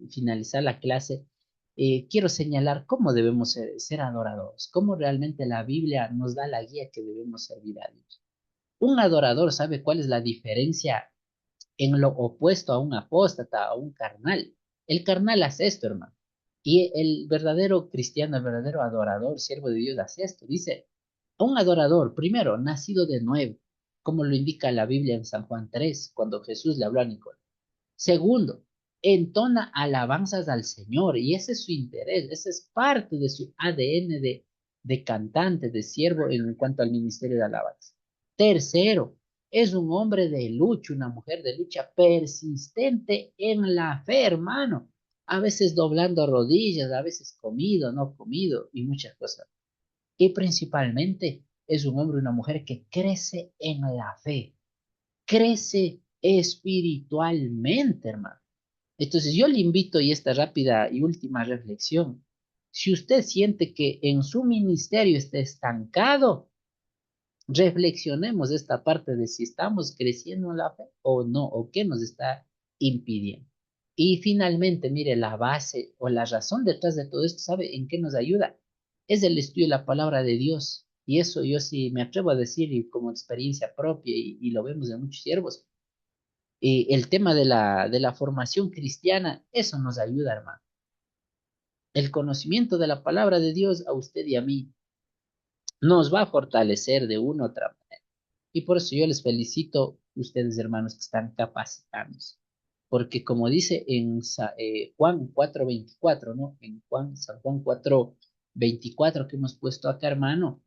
finalizar la clase, quiero señalar cómo debemos ser adoradores, cómo realmente la Biblia nos da la guía que debemos servir a Dios. Un adorador sabe cuál es la diferencia en lo opuesto a un apóstata, a un carnal. El carnal hace esto, hermano. Y el verdadero cristiano, el verdadero adorador, siervo de Dios, hace esto. Dice, un adorador, primero, nacido de nuevo, como lo indica la Biblia en San Juan 3, cuando Jesús le habló a Nicolás. Segundo, entona alabanzas al Señor, y ese es su interés, ese es parte de su ADN de cantante, de siervo en cuanto al ministerio de alabanza. Tercero, es un hombre de lucha, una mujer de lucha persistente en la fe, hermano. A veces doblando rodillas, a veces comido, no comido y muchas cosas. Y principalmente es un hombre, una mujer que crece en la fe, crece espiritualmente, hermano. Entonces yo le invito y esta rápida y última reflexión. Si usted siente que en su ministerio está estancado, reflexionemos esta parte de si estamos creciendo en la fe o no, o qué nos está impidiendo. Y finalmente, mire, la base o la razón detrás de todo esto, ¿sabe en qué nos ayuda? Es el estudio de la palabra de Dios. Y eso yo sí me atrevo a decir y como experiencia propia y lo vemos en muchos siervos. El tema de la formación cristiana, eso nos ayuda, hermano. El conocimiento de la palabra de Dios a usted y a mí nos va a fortalecer de una u otra manera. Y por eso yo les felicito, ustedes hermanos que están capacitándose. Porque como dice en Juan 4:24, ¿no? En San Juan 4:24 que hemos puesto acá, hermano.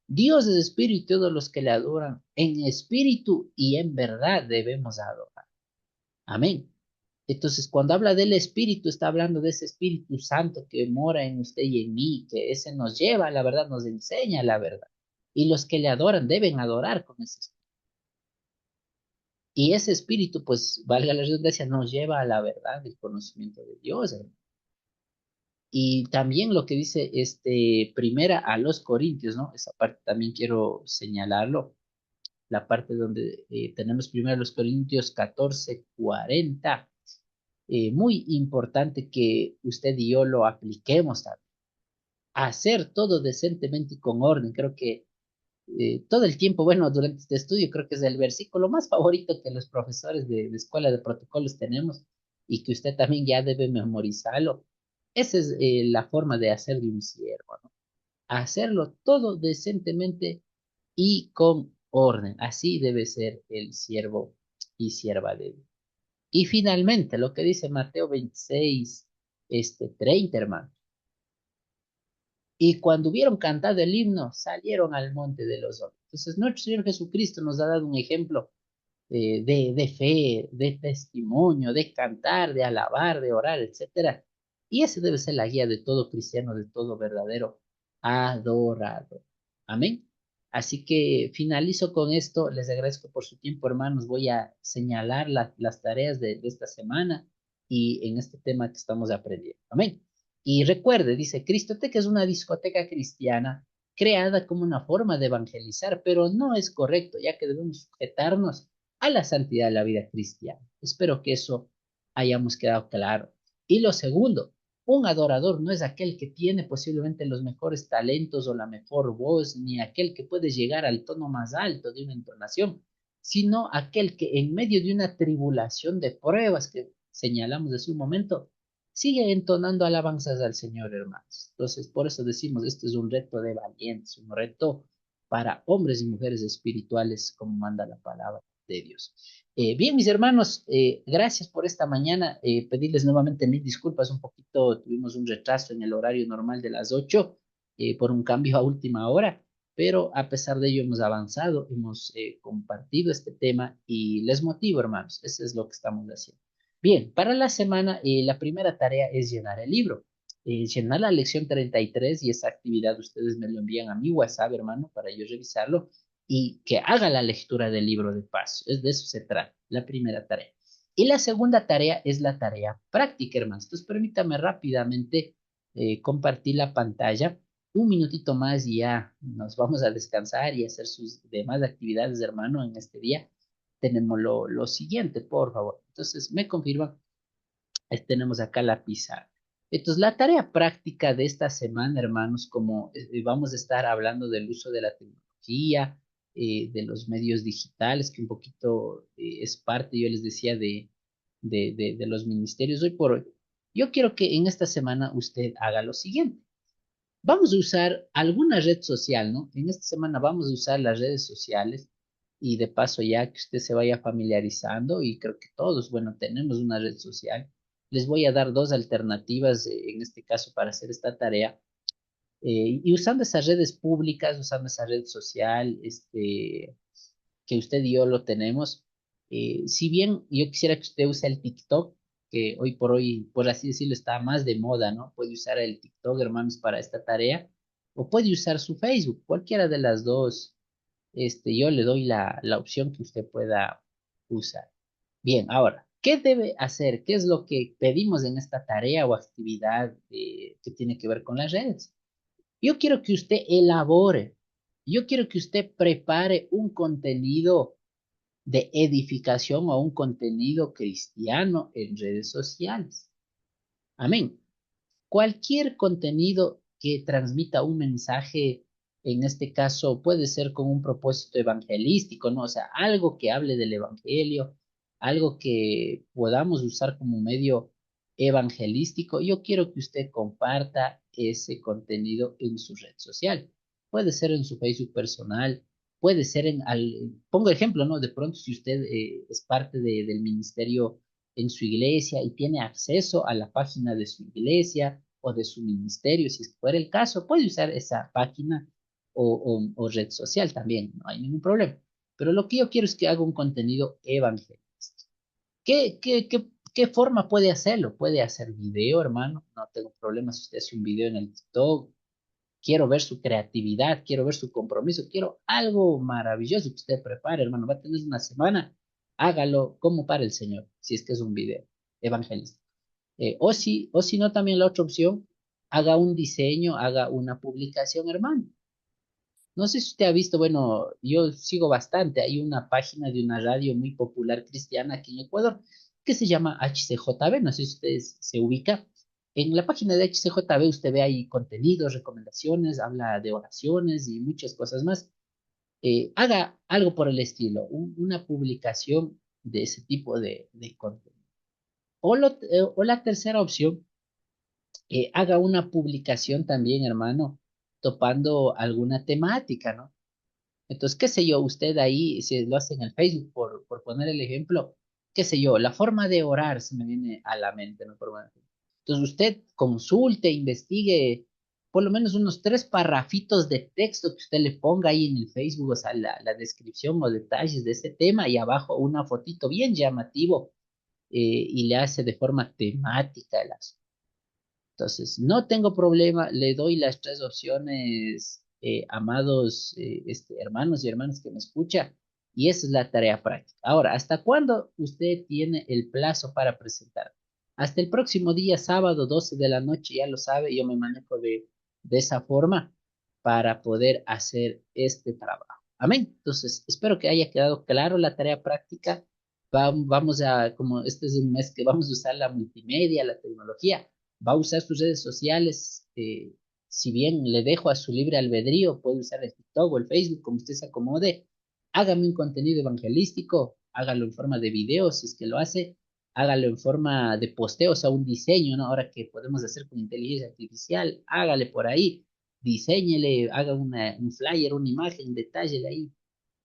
Dios es espíritu y todos los que le adoran en espíritu y en verdad debemos adorar. Amén. Entonces, cuando habla del Espíritu, está hablando de ese Espíritu Santo que mora en usted y en mí, que ese nos lleva a la verdad, nos enseña la verdad. Y los que le adoran deben adorar con ese Espíritu. Y ese Espíritu, pues, valga la redundancia, nos lleva a la verdad del conocimiento de Dios, hermano. Y también lo que dice primera a los Corintios, ¿no? Esa parte también quiero señalarlo. La parte donde tenemos primero a los Corintios 14:40. Muy importante que usted y yo lo apliquemos también. Hacer todo decentemente y con orden. Creo que todo el tiempo, bueno, durante este estudio, creo que es el versículo más favorito que los profesores de escuela de protocolos tenemos y que usted también ya debe memorizarlo. Esa es la forma de hacer de un siervo, ¿no? Hacerlo todo decentemente y con orden. Así debe ser el siervo y sierva de Dios. Y finalmente, lo que dice Mateo 26, 30, hermano. Y cuando hubieron cantado el himno, salieron al monte de los olivos. Entonces, nuestro Señor Jesucristo nos ha dado un ejemplo de fe, de testimonio, de cantar, de alabar, de orar, etcétera. Y esa debe ser la guía de todo cristiano, de todo verdadero adorador. Amén. Así que finalizo con esto. Les agradezco por su tiempo, hermanos. Voy a señalar las tareas de esta semana y en este tema que estamos aprendiendo. Amén. Y recuerde, dice, Cristoteca es una discoteca cristiana creada como una forma de evangelizar, pero no es correcto, ya que debemos sujetarnos a la santidad de la vida cristiana. Espero que eso hayamos quedado claro. Y lo segundo, un adorador no es aquel que tiene posiblemente los mejores talentos o la mejor voz, ni aquel que puede llegar al tono más alto de una entonación, sino aquel que en medio de una tribulación de pruebas que señalamos hace un momento, sigue entonando alabanzas al Señor, hermanos. Entonces, por eso decimos, este es un reto de valientes, un reto para hombres y mujeres espirituales, como manda la palabra de Dios. Bien, mis hermanos, gracias por esta mañana. Pedirles nuevamente mil disculpas, un poquito tuvimos un retraso en el horario normal de las 8 por un cambio a última hora, pero a pesar de ello hemos avanzado, hemos compartido este tema y les motivo, hermanos, eso es lo que estamos haciendo. Bien, para la semana, la primera tarea es llenar el libro, llenar la lección 33 y esa actividad ustedes me lo envían a mi WhatsApp, hermano, para yo revisarlo y que haga la lectura del libro de paso. Es de eso se trata, la primera tarea. Y la segunda tarea es la tarea práctica, hermanos. Entonces, permítame rápidamente compartir la pantalla. Un minutito más y ya nos vamos a descansar y hacer sus demás actividades, hermano, en este día. Tenemos lo siguiente, por favor. Entonces, me confirman, tenemos acá la pizarra. Entonces, la tarea práctica de esta semana, hermanos, como vamos a estar hablando del uso de la tecnología, de los medios digitales, que un poquito es parte, yo les decía, de los ministerios hoy por hoy. Yo quiero que en esta semana usted haga lo siguiente. Vamos a usar alguna red social, ¿no? En esta semana vamos a usar las redes sociales y de paso ya que usted se vaya familiarizando y creo que todos, bueno, tenemos una red social. Les voy a dar dos alternativas en este caso para hacer esta tarea. Y usando esas redes públicas, usando esa red social, que usted y yo lo tenemos. Si bien yo quisiera que usted use el TikTok, que hoy por hoy, por así decirlo, está más de moda, ¿no? Puede usar el TikTok, hermanos, para esta tarea, o puede usar su Facebook, cualquiera de las dos. Yo le doy la opción que usted pueda usar. Bien, ahora, ¿qué debe hacer? ¿Qué es lo que pedimos en esta tarea o actividad que tiene que ver con las redes? Yo quiero que usted elabore, yo quiero que usted prepare un contenido de edificación o un contenido cristiano en redes sociales. Amén. Cualquier contenido que transmita un mensaje, en este caso puede ser con un propósito evangelístico, ¿no? O sea, algo que hable del evangelio, algo que podamos usar como medio evangelístico. Yo quiero que usted comparta ese contenido en su red social. Puede ser en su Facebook personal, puede ser pongo ejemplo, ¿no? De pronto si usted es parte del ministerio en su iglesia y tiene acceso a la página de su iglesia o de su ministerio, si fuera el caso, puede usar esa página o red social también, no hay ningún problema. Pero lo que yo quiero es que haga un contenido evangélico. ¿Qué forma puede hacerlo? Puede hacer video, hermano, no tengo problemas si usted hace un video en el TikTok. Quiero ver su creatividad, quiero ver su compromiso, quiero algo maravilloso que usted prepare, hermano. Va a tener una semana, hágalo como para el Señor, si es que es un video evangelista. O si no, también la otra opción, haga un diseño, haga una publicación, hermano. No sé si usted ha visto, bueno, yo sigo bastante, hay una página de una radio muy popular cristiana aquí en Ecuador que se llama HCJB, no sé si usted se ubica. En la página de HCJB usted ve ahí contenidos, recomendaciones, habla de oraciones y muchas cosas más. Haga algo por el estilo, una publicación de ese tipo de contenido. O la tercera opción, haga una publicación también, hermano, topando alguna temática, ¿no? Entonces, qué sé yo, usted ahí, si lo hace en el Facebook, por poner el ejemplo, qué sé yo, la forma de orar se me viene a la mente, ¿no? Entonces, usted consulte, investigue por lo menos unos 3 parrafitos de texto que usted le ponga ahí en el Facebook, o sea, la descripción o detalles de ese tema y abajo una fotito bien llamativo y le hace de forma temática el asunto. Entonces, no tengo problema, le doy las 3 opciones, amados hermanos y hermanas que me escuchan, y esa es la tarea práctica. Ahora, ¿hasta cuándo usted tiene el plazo para presentar? Hasta el próximo día, sábado, 12 de la noche, ya lo sabe, yo me manejo de esa forma para poder hacer este trabajo. Amén. Entonces, espero que haya quedado claro la tarea práctica. Vamos a, como este es un mes que vamos a usar la multimedia, la tecnología, va a usar sus redes sociales, si bien le dejo a su libre albedrío, puede usar el TikTok o el Facebook como usted se acomode, hágame un contenido evangelístico, hágalo en forma de video, si es que lo hace, hágalo en forma de posteo, o sea, un diseño, ¿no? Ahora que podemos hacer con inteligencia artificial, hágale por ahí, diseñele, haga un flyer, una imagen, detállele ahí.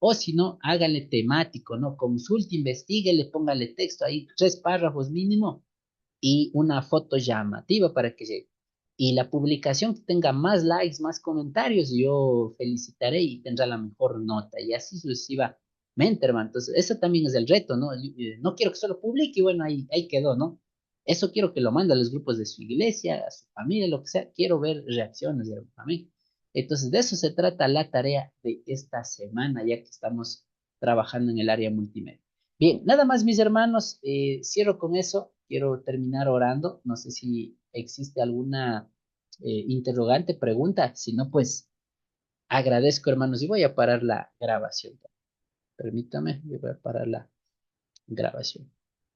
O si no, hágale temático, ¿no? Consulte, investigue, póngale texto ahí, 3 párrafos mínimo y una foto llamativa para que llegue. Y la publicación que tenga más likes, más comentarios, yo felicitaré y tendrá la mejor nota. Y así sucesivamente, hermano. Entonces, eso también es el reto, ¿no? No quiero que solo publique y bueno, ahí quedó, ¿no? Eso quiero que lo mande a los grupos de su iglesia, a su familia, lo que sea. Quiero ver reacciones, hermano. Amén. Entonces, de eso se trata la tarea de esta semana, ya que estamos trabajando en el área multimedia. Bien, nada más, mis hermanos, cierro con eso. Quiero terminar orando. No sé si existe alguna interrogante, pregunta. Si no, pues agradezco, hermanos, y voy a parar la grabación. Permítame, yo voy a parar la grabación.